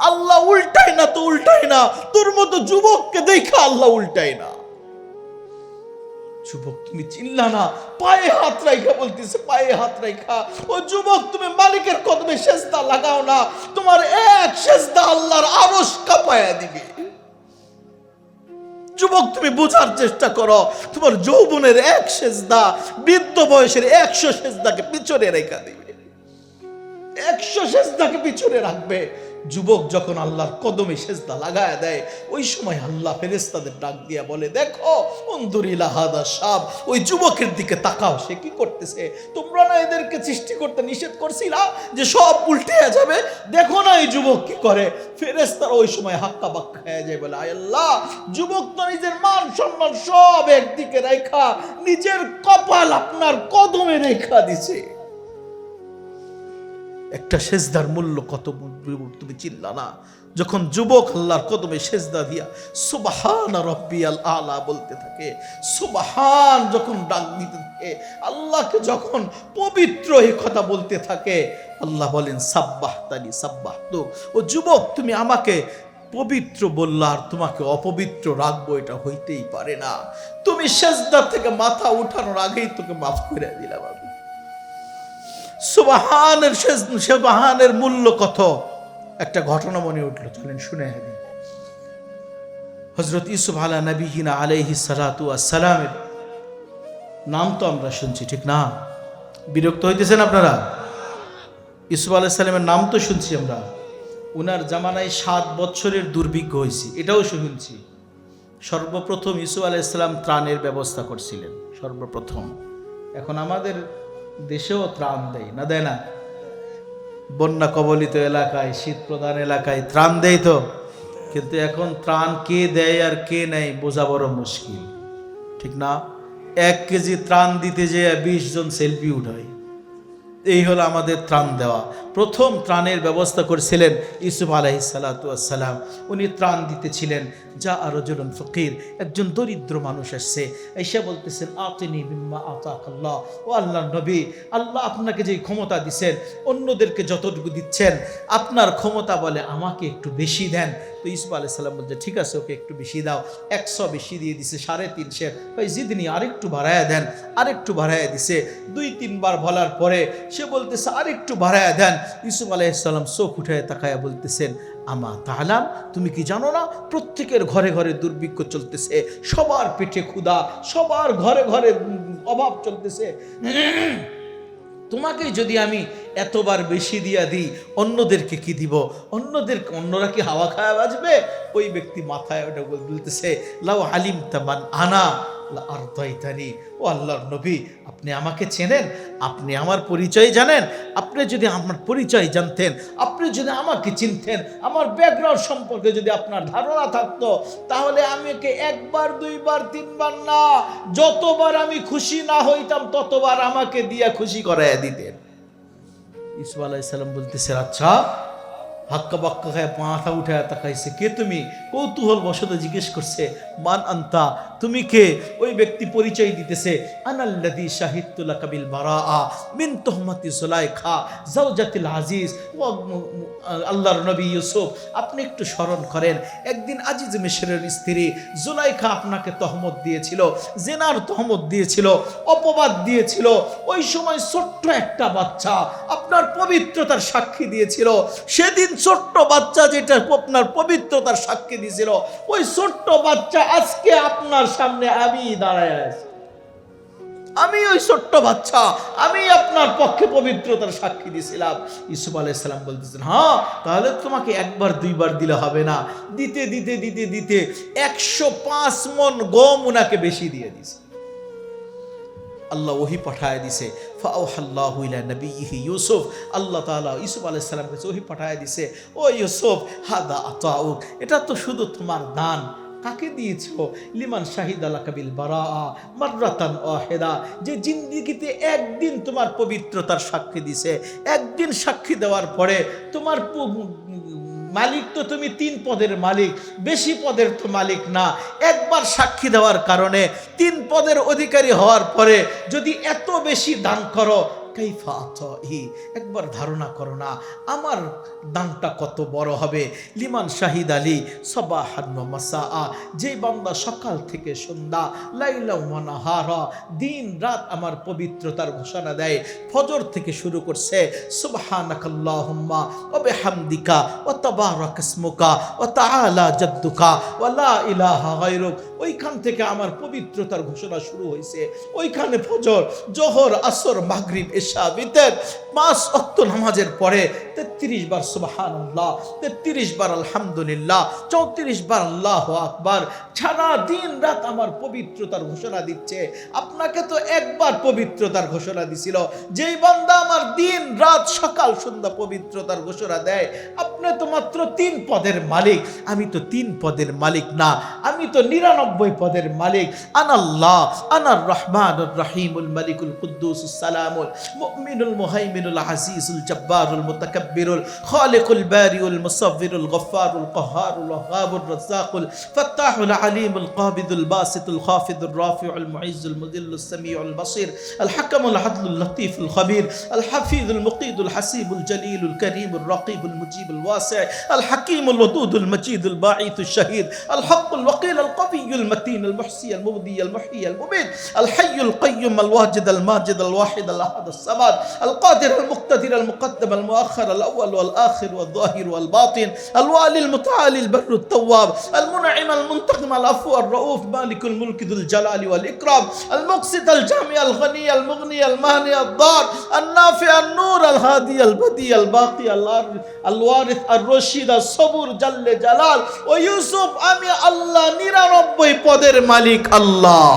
আল্লাহ উল্টাই না তো উল্টাই না, তোর মতো যুবককে দেখা আল্লাহ উল্টাই না। যুবক তুমি চিল্লা না, পায়ে হাত রাখা বলতেছে, পায়ে হাত রাখা। ও যুবক, তুমি মালিকের কদমে সেজদা লাগাও না, তোমার এক সেজদা আল্লাহর আরশ কাঁপায়া দিবে। যুবক তুমি বোঝার চেষ্টা করো, তোমার যৌবনের এক সেজদা বৃদ্ধ বয়সের 100 সেজদাকে পিছনে রেখা দিবে, 100 সেজদাকে পিছনে রাখবে। যুবক যখন আল্লাহর কদমে সেজদা লাগায় দেয়, ওই সময় আল্লাহ ফেরেশতাদের ডাক দিয়া বলে, দেখো উনদুরিলা হাদা শাব, ওই যুবকের দিকে তাকাও, সে কি করতেছে। তোমরা না এদেরকে সৃষ্টি করতে নিষেধ করছিলা যে সব উল্টে যাবে, দেখো না এই যুবক কি করে। ফেরেশতারা ওই সময় হাক্কা বাক্কা হয়ে যায়, বলে আয় আল্লাহ, যুবক তো নিজের মান সম্মান সব একদিকে রেখা নিজের কপাল আপনার কদমে রেখা দিছে। একটা সেজদার মূল্য কত তুমি চিল্লা না। যখন যুবক আল্লাহর কদমে সেজদা দিয়া সুবহান রাব্বিয়াল আলা বলতে থাকে, সুবহান যখন ডাক দিতে থাকে, আল্লাহকে যখন পবিত্র এই কথা বলতে থাকে, আল্লাহ বলেন সাব্বাহতানি সাব্বাহতু। ও যুবক, তুমি আমাকে পবিত্র বললা আর তোমাকে অপবিত্র রাখবো, এটা হইতেই পারে না। তুমি সেজদা থেকে মাথা উঠানোর আগেই তোকে মাফ করে দিলাম আমি। সুবহানের মূল্য কত, একটা ঘটনা মনে উঠলো, চলেন শুনে দিই। হযরত ইউসুফ আলা নবিয়িনা আলাইহিস সালাতু ওয়াস সালামের নাম তো আমরা শুনছি, ঠিক না? বিরক্ত হইতেছেন আপনারা? ইউসুফ আলাইহিস সালামের নাম তো শুনছি আমরা। উনার জামানায় 7 বছরের দুর্ভিক্ষ হয়েছে, এটাও শুনছি। সর্বপ্রথম ইউসুফ আলাইহিস সালাম ত্রাণের ব্যবস্থা করছিলেন, সর্বপ্রথম। এখন আমাদের দেশেও ত্রাণ দেয় না, দেয় না? বন্যা কবলিত এলাকায়, শীত প্রধান এলাকায় ত্রাণ দেয় তো, কিন্তু এখন ত্রাণ কে দেয় আর কে নেয় বোঝা বড় মুশকিল, ঠিক না? 1 কেজি ত্রাণ দিতে যেয়ে 20 জন সেলফি উঠায়। এই হলো আমাদের ত্রাণ দেওয়া। প্রথম ত্রাণের ব্যবস্থা করেছিলেন ইউসুফ আলাইহিস সালাতু ওয়াস সালাম। উনি ত্রাণ দিতেছিলেন, যা রাজুলুন ফকির, একজন দরিদ্র মানুষ আসছে, এসে বলতেছেন আতিনি মিম্মা আতাকাল্লাহ। ও আল্লাহর নবী, আল্লাহ আপনাকে যে ক্ষমতা দিচ্ছেন, অন্যদেরকে যতটুকু দিচ্ছেন, আপনার ক্ষমতা বলে আমাকে একটু বেশি দেন। তো ইউসুফ আলাইহিস সালাম বলছে, ঠিক আছে, ওকে একটু বেশি দাও। 100 বেশি দিয়ে দিছে, 350। ভাই জিদনি, আরেকটু বাড়ায়া দেন, আরেকটু বাড়ায়া দিছে। 2-3 বার বলার পরে সে বলতেছে আরেকটু বাড়ায়া দেন। ইউসুফ আলাইহিস সালাম চোখ উঠায় তাকায়া বলতেছেন, আমা তাআলাম, তুমি কি জানো না প্রত্যেকের ঘরে ঘরে দুর্ভিক্ষ চলতেছে, সবার পেটে ক্ষুধা, সবার ঘরে ঘরে অভাব চলতেছে। তোমাকে যদি আমি এতবার বেশি দিয়া দিই, অন্যদেরকে কি দিব? অন্যরা কি হাওয়া খায়া বাজবে? ওই ব্যক্তি মাথায় ওটা বলতেছে, লাউ আলিম তামান আনা আর দয়তানি। ও আল্লাহর নবী, আপনি আমাকে চেনেন, আপনি আমার পরিচয় জানেন। আপনি যদি আমার পরিচয় জানতেন, আপনি যদি আমাকে চিনতেন, আমার ব্যাকগ্রাউন্ড সম্পর্কে যদি আপনার ধারণা থাকতো, তাহলে আমাকে 1 বার 2 বার 3 বার না, যতবার আমি খুশি না হইতাম ততবার আমাকে দিয়া খুশি করাইয়া দিতেন। ইউসুফ আলাইহিস সালাম বলতেছে, আচ্ছা। হাক্কা বাক্কা খায় মাথা উঠায় তাকাইছে, কে তুমি? কৌতূহল বশত জিজ্ঞেস করছে, মান আনতা, তুমি কে? ওই ব্যক্তি পরিচয় দিতেছে, আনাল্লাযী শাহিদতু লাকা বিল বারাআ মিন তুহমাতি যুলাইখা যাওজাতিল আজিজ। ও আল্লাহর নবী ইউসুফ, আপনি একটু স্মরণ করেন, একদিন আজিজ মিশরের স্ত্রী যুলাইখা আপনাকে তহমত দিয়েছিল, জেনার তহমত দিয়েছিল, অপবাদ দিয়েছিল। ওই সময় ছোট্ট একটা বাচ্চা আপনার পবিত্রতার সাক্ষী দিয়েছিল। সেদিন ছোট্ট বাচ্চা যেটা আপনার পবিত্রতার সাক্ষী দিয়েছিল, ওই ছোট্ট বাচ্চা আজকে আপনার সামনে আমি দাঁড়ায় আছি। আমি ওই ছোট্ট বাচ্চা, আমি আপনার পক্ষে পবিত্রতার সাক্ষী দিয়েছিলাম। ইউসুফ আলাইহিস সালাম বলতেছেন, হ্যাঁ, তাহলে তোমাকে 1 বার 2 বার দিলে হবে না, দিতে দিতে দিতে দিতে 105 মণ গম উনাকে বেশি দিয়ে দিয়েছে। আল্লাহ ওহী পাঠায় দিছে, ফাআওহাল্লাহু ইলা নবিয়্যিহি ইউসুফ। আল্লাহ তাআলা ইউসুফ আলাইহিস সালামকে ওহী পাঠায় দিছে, ও ইউসুফ, হাদা আতাউক, এটা তো শুধু তোমার দান, কাকে দিয়েছো? লিমান শাহিদ আলা কাবিল বারা মাররাতান ওয়াহিদা, যে জিন্দেগিতে একদিন তোমার পবিত্রতার সাক্ষী দিছে। একদিন সাক্ষী দেওয়ার পরে তোমার মালিক তো তুমি 3 পদের মালিক, বেশি পদের তো মালিক না। একবার সাক্ষী দেওয়ার কারণে 3 পদের অধিকারী হওয়ার পরে যদি এত বেশি দান করো, কাইফা আতাহি, একবার ধারণা করো না আমার দানটা কত বড় হবে। লিমান শাহিদ আলী সাবাহান ওয়া মাসা, যে বান্দা সকাল থেকে সন্ধ্যা লাইলা ওয়া নাহারা দিন রাত আমার পবিত্রতার ঘোষণা দেয়, ফজর থেকে শুরু করছে সুবহানাকাল্লাহুম্মা ওয়া বিহামদিকা ওয়া তাবারাক ইসমুকা ওয়া তাআলা জাদ্দুকা ওয়া লা ইলাহা গায়রুক, ওইখান থেকে আমার পবিত্রতার ঘোষণা শুরু হয়েছে। ওইখানে ফজর, জোহর, আসর, মাগরিব, ইশা, বিতর 5 ওয়াক্ত নামাজের পরে 33 বার সুবহানাল্লাহ, 33 বার আলহামদুলিল্লাহ, 34 বার আল্লাহু আকবার, সারা দিন রাত আমার পবিত্রতার ঘোষণা দিচ্ছে। আপনাকে তো একবার পবিত্রতার ঘোষণা দিছিল। যেই বান্দা আমার দিন রাত সকাল সন্ধ্যা পবিত্রতার ঘোষণা দেয়, আপনি তো মাত্র 3 পদের মালিক, আমি তো 3 পদের মালিক না, আমি তো 99 পদের মালিক। আনাল্লাহ আনার রহমানুর রহিমুল মালিকুল কুদ্দুসুস সালামুল মুমিনুল মুহাইমিনুল আজিজুল জব্বারুল মুতাকাব্বিরুল খালিকুল বারিউল মুসাవ్বিরুল গফফারুল কাহ্হারুল ওয়াহ্হাবুর রাজ্জাকুল ফাত্তাহুল আলিমুল কাবিদুল বাসিতুল খাফিদুর রাফিউল মুইজ্জুল মুদিল্লুস সামিউল বাসির আল হাকামুল আদলুল লতীফুল খবীর আল হাফিজুল মুকিদুল হাসিবুল জলিলুল করিমুল রাকিবুল মুজিবুল ওয়াসি আল হাকিমুল ওয়াদুদুল মজিদুল বাঈতুশ শাহীদ আল হকুল ওয়াকিল আল কবিয়ুল মতিন আল মুহসি আল মুবদি আল মুহয়ি আল মুমিত আল হাইয়ুল কাইয়্যুম আল ওয়াজিদ আল মাজিদ আল ওয়াহিদ আল আহাদ আল সামাদ আল কাদির আল মুক্তাদির আল মুকদ্দম আল মুআخر আল আউয়াল ওয়াল আখির ওয়াল যাহির ওয়াল বাতিন আল ওয়ালি আল মুতাআলি আল বাররু আত তাওয়াব আল মুনঈম আল মুনতাকিম আল আফু আর রাউফ মালিকুল মুলকি যুল জালালি ওয়াল ইকরাম আল মুকসিত আল জামি আল গনি আল মুগনি আল মানি আল দার আল নাফি আল নূর আল হাদি আল বদি আল বাকি আল ওয়ারিস আর রশিদ আল সবুর জাল্লে জালাল ও ইউসুফ, আমি আল্লাহ 99 পদের মালিক আল্লাহ।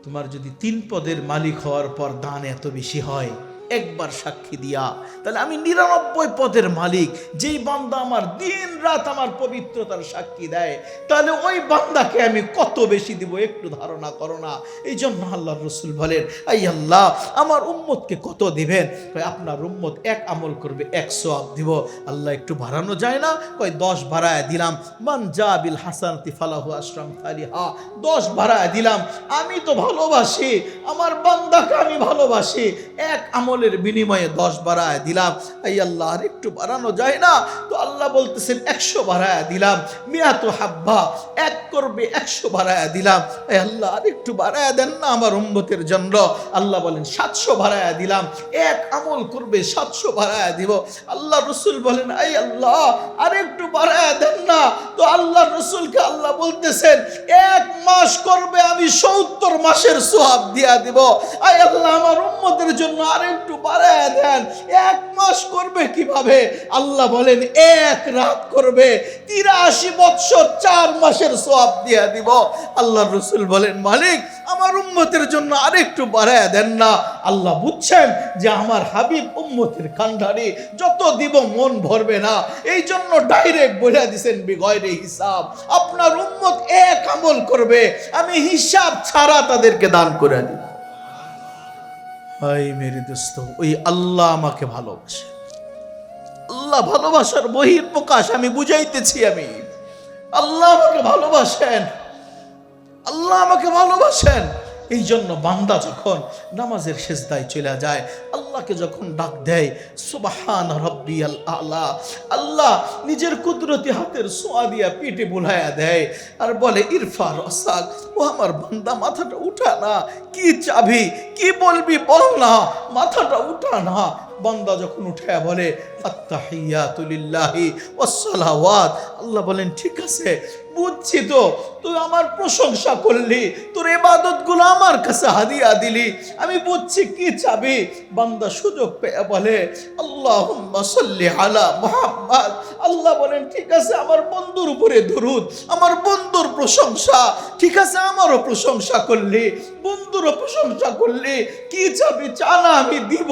তোমার যদি 3 পদের মালিক হওয়ার পর দান এত বেশি হয়, একবার সাক্ষী দিয়া, তাহলে আমি 99 পদের মালিক। যেই বান্দা আমার দিন রাত আমার পবিত্রতার সাক্ষী দেয়, তাহলে ওই বান্দাকে আমি কত বেশি দিব একটু ধারণা করো না। এই জন্য আল্লাহর রাসূল বলেন, আই আল্লাহ আমার উম্মতকে কত দিবেন? আপনার উম্মত 1 আমল করবে 1 সওয়াব দিব। আল্লাহ একটু বাড়ানো যায় না? 10 বাড়ায় দিলাম। মান জা বিল হাসানাতি ফালাহু আশরাম সালিহা, 10 বাড়ায় দিলাম। আমি তো ভালোবাসি আমার বান্দাকে, আমি ভালোবাসি, 1 আমল বিনিময়ে 10 বাড়ায় দিলাম। আই আল্লাহ আর একটু বাড়ানো যায় না? তো আল্লাহ বলতেছেন 100 বাড়ায় দিলাম। মিয়াতু হাব্বা, 1 করবে 100 বাড়ায় দিলাম। আই আল্লাহ আর একটু বাড়ায় দেন না আমার উম্মতের জন্য। আল্লাহ বলেন 700 বাড়ায় দিলাম। 1 আমল করবে 700 বাড়ায় দিব। আল্লাহ রাসূল বলেন, আই আল্লাহ আর একটু বাড়ায় দেন না? তো আল্লাহ রাসূলকে আল্লাহ বলতেছেন 1 মাস করবে আমি 70 মাসের সওয়াব দিয়া দিব। আই আল্লাহ আমার উম্মতের জন্য আর একটু বাড়ায় দেন। 1 মাস করবে কিভাবে? আল্লাহ বলেন 1 রাত করবে 83 বৎসর 4 মাসের সওয়াব দিয়া দিব। আল্লাহর রাসূল বলেন, মালিক আমার উম্মতের জন্য আরেকটু বাড়ায় দেন না? আল্লাহ বুঝছেন যে আমার হাবিব উম্মতের কান্ডারি, যত দিব মন ভরবে না, এই জন্য ডাইরেক্ট বলে দিয়েছেন বিগয়রে হিসাব। আপনার উম্মত 1 আমল করবে, আমি হিসাব ছাড়া তাদেরকে দান করে দিব। হাই মেরে দোস্ত, ওই আল্লাহ আমাকে ভালোবাসে। আল্লাহ ভালোবাসার বহির প্রকাশ আমি বুঝাইতেছি। আমি আল্লাহ আমাকে ভালোবাসেন, আল্লাহ আমাকে ভালোবাসেন। এই জন্য বান্দা যখন নামাজের সিজদায় চলে যায়, আল্লাহকে যখন ডাক দেয় সুবহান রাব্বিয়াল আলা, আল্লাহ নিজের কুদরতি হাতের ছোঁয়া দিয়া পিঠে বুলাইয়া দেয় আর বলে ইরফা রাসাক, ও আমার বান্দা মাথাটা উঠা না, কি চাবি, কি বলবি বল না, মাথাটা উঠা না। বান্দা যখন উঠায়া বলে আত্তাহিয়াতু লিল্লাহি ওয়াস সালাওয়াত, আল্লাহ বলেন ঠিক আছে বুঝছি, তো তুই আমার প্রশংসা করলি, তোর ইবাদতগুলো আমার কাছে হাদিয়া দিলি, আমি বুঝছি কি চাবি। বান্দা সুযোগ পেয়ে বলে আল্লাহুম্মা সাল্লি আলা মুহাম্মদ, আল্লাহ বলেন ঠিক আছে আমার বন্ধুর উপরে দরুদ, আমার বন্ধুর প্রশংসা, ঠিক আছে আমারও প্রশংসা করলি, বন্ধুরও প্রশংসা করলি, কি চাবি চা না আমি দিব।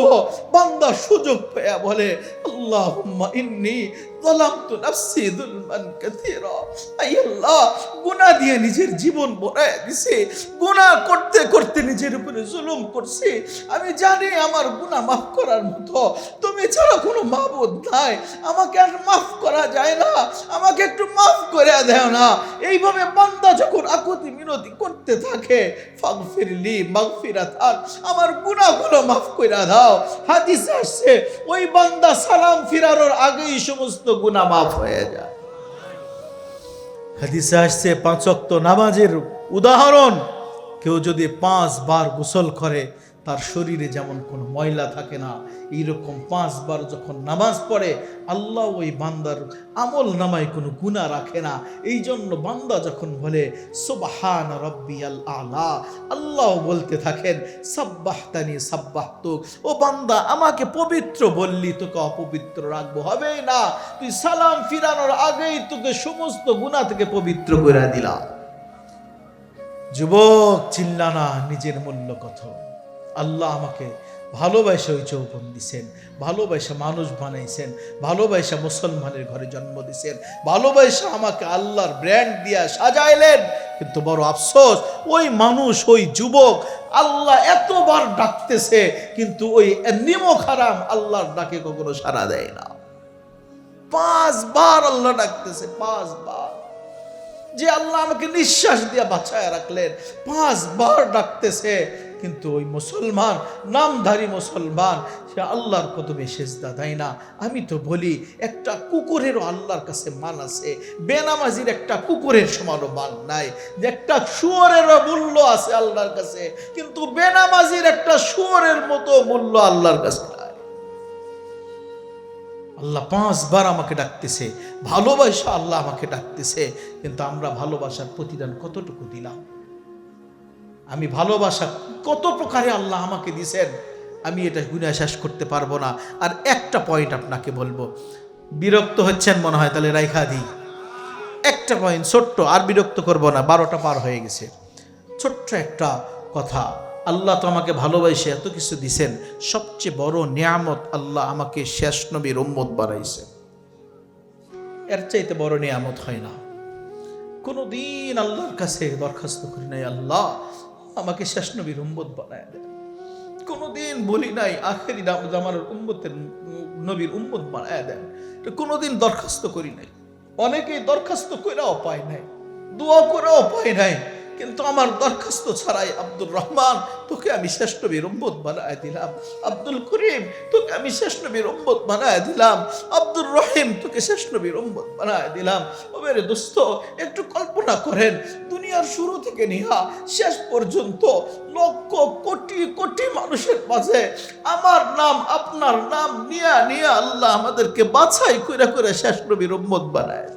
বান্দা সুযোগ পেয়ে বলে আল্লাহুম্মা ইন্নী যালামতু নাফসি যুলমান কাসীরা। আয় আল্লাহ, গুনাহ দিয়ে নিজের জীবন ভরায় দিছি, গুনাহ করতে করতে নিজের উপরে জুলুম করছি। আমি জানি আমার গুনাহ মাফ করার মতো তুমি ছাড়া কোনো মাবুদ নাই, আমাকে আর মাফ করা যায় না, আমাকে একটু মাফ করে দাও না। এইভাবে বান্দা যখন আকুতি মিনতি করতে থাকে, ফাগফিরলি মাগফিরাতান, আমার গুনাহগুলো মাফ করে দাও। হাদিসে আসছে ওই বান্দা সালাম ফিরানোর আগেই সমস্ত গুনাহ মাফ হয়ে যায়। হাদিসে আসছে 5 ওয়াক্ত নামাজের উদাহরণ, কেউ যদি 5 বার গোসল করে তার শরীরে যেমন কোনো ময়লা থাকে না, এইরকম 5 বার যখন নামাজ পড়ে আল্লাহ ওই বান্দার আমল নামায় কোনো গুনাহ রাখে না। এই জন্য বান্দা যখন বলে সুবহান রাব্বিয়াল আলা, আল্লাহ বলতে থাকেন সাব্বাহতানি সাব্বাহতুক, ও বান্দা আমাকে পবিত্র বললি, তোকে অপবিত্র রাখবো হবেই না, তুই সালাম ফিরানোর আগেই তোকে সমস্ত গুনাহ থেকে পবিত্র করে দিলাম। যুবক, চিল্লা না, নিজের মূল্য কত। আল্লাহ আমাকে ভালোবাসা ওই যৌবন দিছেন, ভালোবাসা মানুষ বানাইছেন, ভালোবাসা মুসলমানের ঘরে জন্ম দিছেন, ভালোবাসা আমাকে আল্লাহর ব্র্যান্ড দিয়া সাজাইলেন। কিন্তু বড় আফসোস, ওই মানুষ, ওই যুবক আল্লাহ এতবার ডাকতেছে কিন্তু ওই নিমক হারাম আল্লাহর ডাকে কখনো সাড়া দেয় না। 5 বার আল্লাহ ডাকতেছে, 5 বার। যে আল্লাহ আমাকে নিঃশ্বাস দিয়ে বাঁচায় রাখলেন, 5 বার ডাকতেছে, কিন্তু ওই মুসলমান, নামধারী মুসলমান, সে আল্লাহর কদমে সেজদা দেয় না। আমি তো বলি একটা কুকুরেরও আল্লাহর কাছে মান আছে, বেনামাজির একটা কুকুরের সমানও মান নাই। যে একটা শুয়োরেরও মূল্য আছে আল্লাহর কাছে, কিন্তু বেনামাজির একটা শুয়োরের মতো মূল্য আল্লাহর কাছে নাই। আল্লাহ 5 বার আমাকে ডাকতেছে, ভালোবাসা আল্লাহ আমাকে ডাকতেছে, কিন্তু আমরা ভালোবাসার প্রতিদান কতটুকু দিলাম? আমি ভালোবাসা কত প্রকারে আল্লাহ আমাকে দিছেন, আমি এটা গুণে শেষ করতে পারবো না। আর একটা পয়েন্ট আপনাকে বলবো, বিরক্ত হচ্ছেন মনে হয়, তাহলে রাইখা দিই। একটা পয়েন্ট ছোট্ট, আর বিরক্ত করব না, 12টা পার হয়ে গেছে। ছোট্ট একটা কথা, আল্লাহ তো আমাকে ভালোবাসে এত কিছু দিছেন, সবচেয়ে বড় নিয়ামত আল্লাহ আমাকে শেষ নবীর উম্মত বানাইছে। এর চাইতে বড় নিয়ামত হয় না। কোনোদিন আল্লাহর কাছে দরখাস্ত করি নাই আল্লাহ আমাকে শেষ নবীর উম্মত বানায় দেন, কোনোদিন বলি নাই আখেরি জামানার উম্মতের নবীর উম্মত বানায় দেন, কোনোদিন দরখাস্ত করি নাই। অনেকেই দরখাস্ত করেও পায় নাই, দোয়া করেও পায় নাই, কিন্তু আমার দরখাস্ত ছাড়াই আব্দুর রহমান তোকে আমি শেষ নবীর উম্মত বানায় দিলাম, আব্দুল করিম তোকে আমি শেষ নবীর উম্মত বানায় দিলাম, আব্দুর রহিম তোকে শেষ নবীর উম্মত বানায় দিলাম। ও মেরে দোস্ত, একটু কল্পনা করেন, দুনিয়ার শুরু থেকে নিহা শেষ পর্যন্ত লক্ষ কোটি কোটি মানুষের মাঝে আমার নাম আপনার নাম নিয়া নিয়া আল্লাহ আমাদেরকে বাছাই করে করে শেষ নবীর উম্মত বানায়,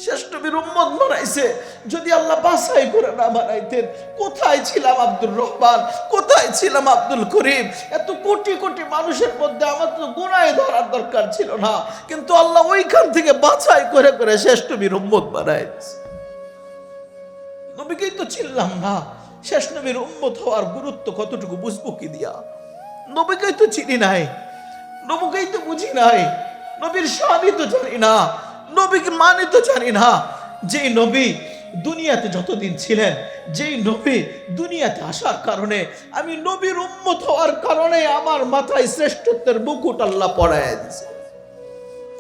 শেষ নবীর উম্মত বানাইছে। যদি আল্লাহ বাছাই করে না বানাইতেন, কোথায় ছিলাম আব্দুর রহমান, কোথায় ছিলাম আব্দুল করিম? এত কোটি কোটি মানুষের মধ্যে আমার তো গুনাহে ধরার দরকার ছিল না, কিন্তু আল্লাহ ওইখান থেকে বাছাই করে করে শেষ নবীর উম্মত বানাইছে। নবীকেই তো চিনলাম না, শেষ নবীর উম্মত হওয়ার গুরুত্ব কতটুকু বুঝবো কি দিয়া? নবীকেই তো চিনি নাই, নবীকেই তো বুঝি নাই, নবীর শানই তো জানি না, নবীকে মানে তো জানি না। যেই নবী দুনিয়াতে যতদিন ছিলেন, যেই নবী দুনিয়াতে আসার কারণে, আমি নবীর উম্মত হওয়ার কারণে আমার মাথায় শ্রেষ্ঠত্বের মুকুট আল্লাহ পরায় দিয়েছে।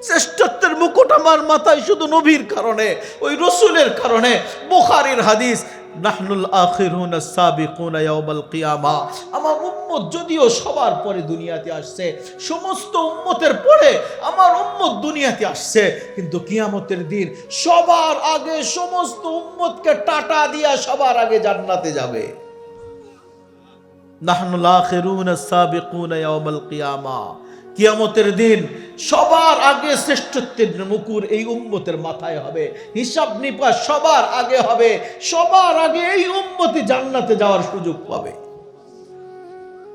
শ্রেষ্ঠত্বের মুকুট আমার মাথায় শুধু নবীর কারণে, ওই রসুলের কারণে। বুখারীর হাদিস, নাহনুল আখিরুন আস-সাবিকুন ইয়াউমাল কিয়ামা। আমার উম্মত যদিও সবার পরে দুনিয়াতে আসছে, সমস্ত উম্মতের পরে আমার উম্মত দুনিয়াতে আসছে, কিন্তু কিয়ামতের দিন সবার আগে সমস্ত উম্মতকে টাটা দিয়া সবার আগে জান্নাতে যাবে। নাহনুল আখিরুন আস-সাবিকুন ইয়াউমাল কিয়ামা। কিয়ামতের দিন সবার আগে শ্রেষ্ঠত্বের মুকুর এই উম্মতের মাথায় হবে, হিসাব নিকাশ সবার আগে হবে, সবার আগে এই উম্মতি জান্নাতে যাওয়ার সুযোগ পাবে।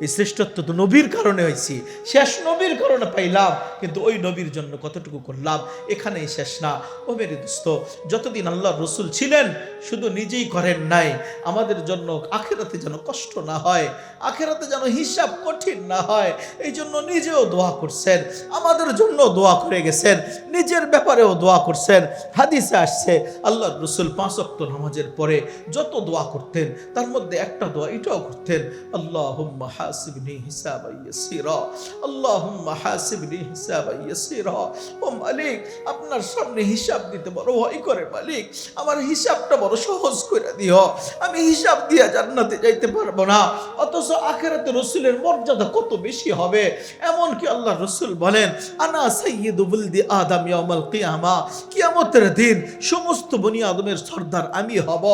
এই শ্রেষ্ঠত্ব তো নবীর কারণে হয়েছি, শেষ নবীর কারণে পাইলাম, কিন্তু ওই নবীর জন্য কতটুকু করলাম এখানেই শেষ না। ও মেরে দোস্ত, যতদিন আল্লাহ রসুল ছিলেন শুধু নিজেই করেন নাই, আমাদের জন্য আখেরাতে যেন কষ্ট না হয়, আখেরাতে যেন হিসাব কঠিন না হয়, এই জন্য নিজেও দোয়া করছেন, আমাদের জন্য দোয়া করে গেছেন, নিজের ব্যাপারেও দোয়া করছেন। হাদিসে আসছে আল্লাহ রসুল 5 ওয়াক্ত নামাজের পরে যত দোয়া করতেন তার মধ্যে একটা দোয়া এটাও করতেন, আল্লাহুম্মা হাসিবনি হিসাবান ইয়াসীরা, আল্লাহুম্মা হাসিবনি হিসাবান ইয়াসীরা। ও মালিক, আপনার সামনে হিসাব দিতে বড় ভয় করে মালিক, আমার হিসাবটা বড় সহজ করে দিও, আমি হিসাব দিয়া জান্নাতে যাইতে পারবো না। অথচ আখিরাতে রসুলের মর্যাদা কত বেশি হবে। এমনকি আল্লাহ রসুল বলেন, আনা সাইয়্যিদু বুলদি আদম ইয়াউমাল কিয়ামা, কিয়ামতের দিন সমস্ত বনি আদমের সর্দার আমি হব।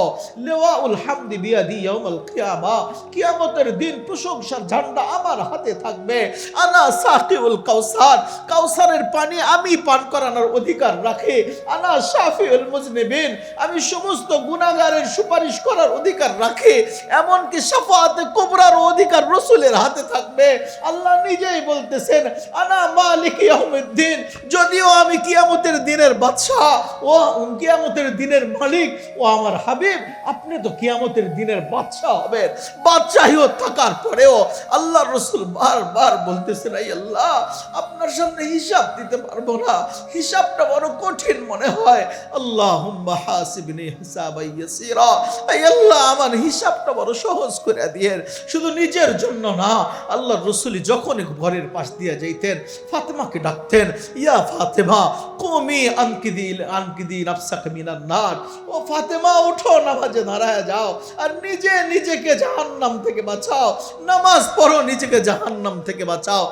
লিওয়াউল হামদি বিয়াদি ইয়াউমাল কিয়ামা, কিয়ামতের দিন প্রশংসার ঝান্ডা আমার হাতে থাকবে। আনা সাকিউল কাউসার, কাউসারের পানি আমি পান করানোর অধিকার রাখি। আনা শাফিউল মুজনিবিন, আমি সমস্ত গুনাহগারের সুপারিশ করার অধিকার রাখি। এমনকি শাফাআতে কুবরার অধিকার রসুলের হাতে থাকবে। আল্লাহ নিজেই বলতেছেন, আনা মালিক ইয়াউমিদ্দিন, যদিও আমি কিয়ামতের দিনের বাদশা, ও কিয়ামতের দিনের মালিক, ও আমার হাবিব আপনি তো কিয়ামতের দিনের বাদশা হবেন। বাদশাহিও থাকার পরেও আল্লাহ রসুল বারবার বলতেছেন, আই আল্লাহ, আপনার সামনে হিসাব দিতে পারবো না, হিসাবটা বড় কঠিন মনে হয়। আল্লাহুম্মা হাসিবনি হিসাবান ইয়াসীরা, আই আল্লাহ আমার হিসাবটা বড় সহজ করে দিয়েন। শুধু নিজের জন্য না, আল্লাহ রসুল যখন ঘরের পাশ দিয়ে যাইতেন ফাতেমাকে ডাকতেন, ইয়া ফাতেমা কুমি আনকিদি নাফসাকা মিনান নার, ও ফাতেমা উঠো, নামাজে দাঁড়ায় যাও আর নিজেকে জাহান্নাম থেকে বাঁচাও, নামাজ পড়ো, নিজেকে জাহান্নাম থেকে বাঁচাও।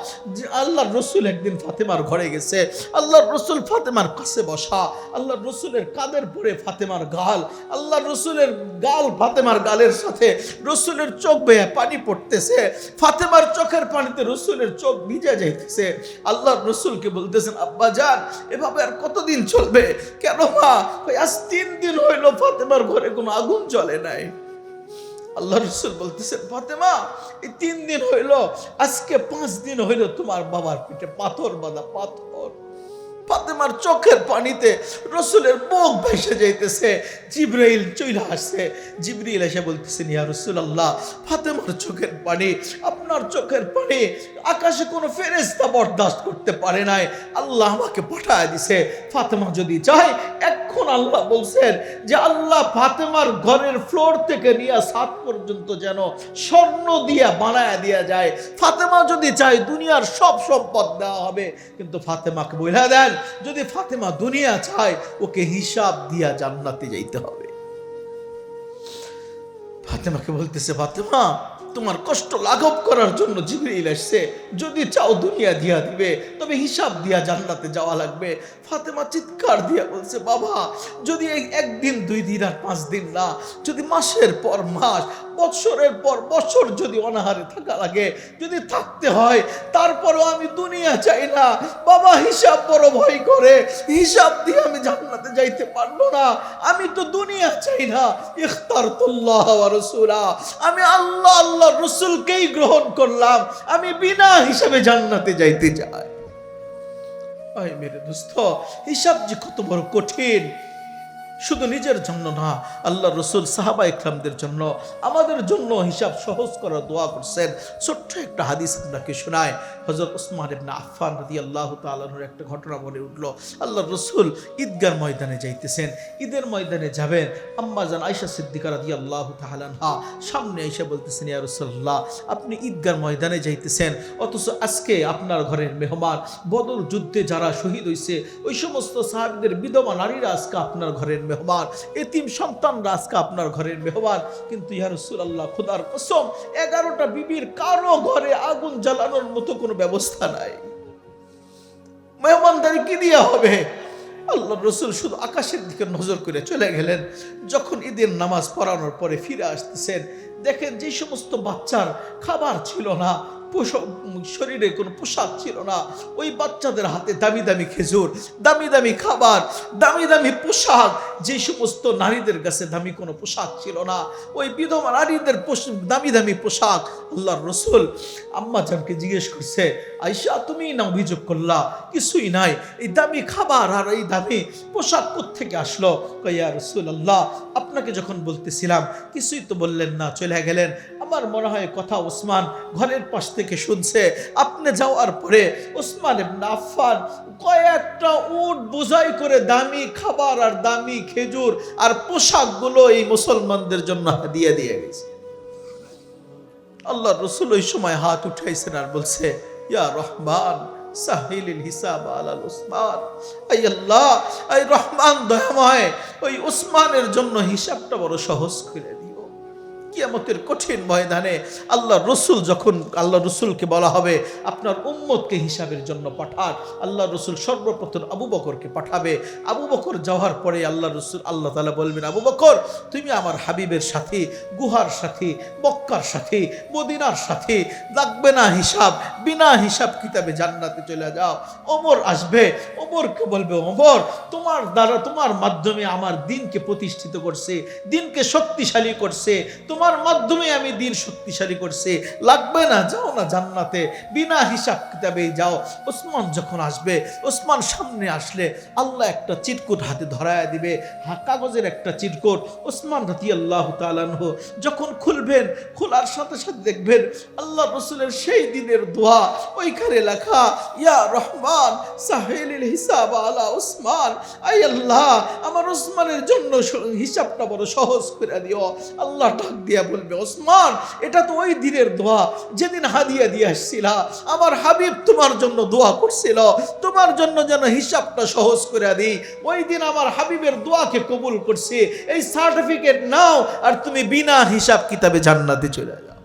আল্লাহর রসুল একদিন ফাতেমার ঘরে গেছে, আল্লাহর রসুল ফাতেমার কাছে বসা, আল্লাহর রসুলের কাঁধের পরে ফাতেমার গাল, আল্লাহর রসুলের গাল ফাতেমার গালের সাথে, রসুলের চোখ বেয়ে পানি পড়তেছে, ফাতেমার চোখের পানিতে রসুলের চোখ ভিজে যাইতেছে। আল্লাহর রসুলকে বলতেছেন, আব্বা জান এভাবে আর কতদিন চলবে? কেন মা? আজ 3 দিন হইল ফাতেমার ঘরে কোনো আগুন জ্বলে নাই। আল্লাহ রসুল বলতেছেন, ফাতেমা এই 3 দিন হইল, আজকে 5 দিন হইল তোমার বাবার পেটে পাথর বাঁধা, পাথর। ফাতেমার চোখের পানিতে রসুলের মুখ ভেসে যাইতেছে। জিবরাইল চলে আসছে, জিবরিল এসে বলতেছেন, ইয়া রাসূলুল্লাহ, ফাতেমার চোখের পানি, আপনার চোখের পানি আকাশে কোনো ফেরেশতা বরদাস্ত করতে পারে নাই, আল্লাহ আমাকে পাঠায় দিছে। ফাতেমা যদি চায়, এখন আল্লাহ বলছেন যে আল্লাহ ফাতেমার ঘরের ফ্লোর থেকে নিয়ে ছাদ পর্যন্ত যেন স্বর্ণ দিয়া বানায় দিয়া যায়। ফাতেমা যদি চায় দুনিয়ার সব সম্পদ দেওয়া হবে, কিন্তু ফাতেমাকে বলে দেন, যদি ফাতেমা দুনিয়া চায় ওকে হিসাব দিয়া জান্নাতে যাইতে হবে। ফাতেমাকে বলতেছে, ফাতেমা তোমার কষ্ট লাঘব করার জন্য জিবরিল আসছে, যদি চাও দুনিয়া দিয়া দিবে, তবে হিসাব দিয়া জান্নাতে যাওয়া লাগবে। ফাতেমা চিৎকার দিয়া বলছে, বাবা যদি এই 1 দিন 2 দিন আর 5 দিন না, যদি মাসের পর মাস, বছরের পর বছর যদি অনাহারে থাকা লাগে, যদি থাকতে হয়, তারপরও আমি দুনিয়া চাই না। বাবা হিসাব বড় ভয় করে, হিসাব দিয়ে আমি জান্নাতে যাইতে পারবো না, আমি তো দুনিয়া চাই না। ইখতারতুল্লাহ ওয়া রাসূলা, আমি আল্লাহ রসুলকেই গ্রহণ করলাম, আমি বিনা হিসাবে জান্নাতে যাইতে চাই। আয় মেরে দোস্ত, হিসাব যে কত বড় কঠিন, শুধু নিজের জন্য না, আল্লাহ রসুল সাহাবা ইকরামদের জন্য, আমাদের জন্য হিসাব সহজ করার দোয়া করছেন। ছোট্ট একটা হাদিস আপনাকে শোনায়। হযরত ওসমান ইবনে আফফান রাদিয়াল্লাহু তাআলা আনহুর একটা ঘটনা মনে উঠলো। আল্লাহ রসুল ঈদগার ময়দানে যাইতেছেন, ঈদের ময়দানে যাবেন, আম্মা জান আয়েশা সিদ্দিকা রাদিয়াল্লাহু তাআলা আনহা সামনে এসে বলতেছেন, ইয়া রাসূলুল্লাহ, আপনি ঈদগার ময়দানে যাইতেছেন, অথচ আজকে আপনার ঘরের মেহমান, বদর যুদ্ধে যারা শহীদ হয়েছে ওই সমস্ত সাহাবীদের বিধবা নারীরা আজকে আপনার ঘরের মেহমান, এতিম সন্তানরা আজকে আপনার ঘরের মেহমান, কিন্তু ইয়া রাসূলুল্লাহ, খোদার কসম 11টা বিবির কারো ঘরে আগুন জ্বালানোর মতো কোনো ব্যবস্থা নাই, মেহমানদারি কি দিয়া হবে? আল্লাহ রসুল শুধু আকাশের দিকে নজর করে চলে গেলেন। যখন ঈদের নামাজ পড়ানোর পরে ফিরে আসতেছেন, দেখেন যে সমস্ত বাচ্চার খাবার ছিল না, শরীরে কোনো পোশাক ছিল না। ওই বাচ্চাদের হাতে দামি দামি খেজুর, দামি দামি খাবার, দামি দামি পোশাক, যে সমস্ত নারীদের কাছে দামি কোনো পোশাক ছিল না, ওই বিধবা নারীদের দামি দামি পোশাক। আল্লাহর রাসূল আম্মা জানকে জিজ্ঞেস করছে, আয়েশা তুমি না অভিযোগ করলা কিছুই নাই, এই দামি খাবার আর এই দামি পোশাক কোত্থেকে আসলো? কয় ইয়া রাসূলুল্লাহ, আপনাকে যখন বলতেছিলাম কিছুই তো বললেন না, চলে গেলেন। আমার মনে হয় কথা ওসমান ঘরের পাশ থেকে শুনছে। আপনি যাওয়ার পরে ওসমান ইবনে আফফান কয়েকটা উট বোঝাই করে দামি খাবার আর দামি খেজুর আর পোশাকগুলো এই মুসলমানদের জন্য হাদিয়া দিয়ে গেছে। আল্লাহর রাসূল ওই সময় হাত উঠাইছেন আর বলছে, ইয়া রহমান সাহিলিল হিসাব আলাল উসমান। আই আল্লাহ, আই রহমান দয়াময়, ওই উসমানের জন্য হিসাবটা বড় সহজ করে দিও। কিয়ামতের কঠিন ময়দানে আল্লাহ রসুল যখন আল্লাহ রসুলকে বলা হবে আপনার উম্মতকে হিসাবের জন্য পাঠান, আল্লাহ রসুল সর্বপ্রথম আবু বকরকে পাঠাবে। আবু বকর যাওয়ার পরে আল্লাহ রসুল আল্লাহ তাআলা বলবেন, আবু বকর তুমি আমার হাবিবের সাথী, গুহার সাথী, মক্কার সাথী, মদিনার সাথী, লাগবে না হিসাব, বিনা হিসাব কিতাবে জান্নাতে চলে যাও। ওমর আসবে, ওমরকে বলবে, ওমর তোমার দ্বারা, তোমার মাধ্যমে আমার দিনকে প্রতিষ্ঠিত করছে, দিনকে শক্তিশালী করছে, তোমার মাধ্যমে আমি দিন শক্তিশালী করছি, লাগবে না, যাও না জান্নাতে, বিনা হিসাব কিতাবে যাও। ওসমান যখন আসবে, ওসমান সামনে আসলে আল্লাহ একটা চিরকুট হাতে ধরায় দিবে, কাগজের একটা চিরকুট। ওসমান রাদিয়াল্লাহু তাআলা আনহু যখন খুলবেন, খোলার সাথে সাথে দেখবেন আল্লাহ রাসূলের সেই দিনের দোয়া ওইখানে লেখা, ইয়া রহমান সাহিলিল হিসাব আলা উসমান। আই আল্লাহ, আমার ওসমানের জন্য হিসাবটা বড় সহজ করে দিও। আল্লাহ ডাক দিয়া বলবে, ওসমান এটা তো ওই দিনের দোয়া যেদিন হাদিয়া দিয়ে আসছিল, আমার হাবিব তোমার জন্য দোয়া করছিল, তোমার জন্য যেন হিসাবটা সহজ করে দিই। ওই দিন আমার হাবিবের দোয়াকে কবুল করছি, এই সার্টিফিকেট নাও আর তুমি বিনা হিসাব কিতাবে জান্নাতে চলে যাও।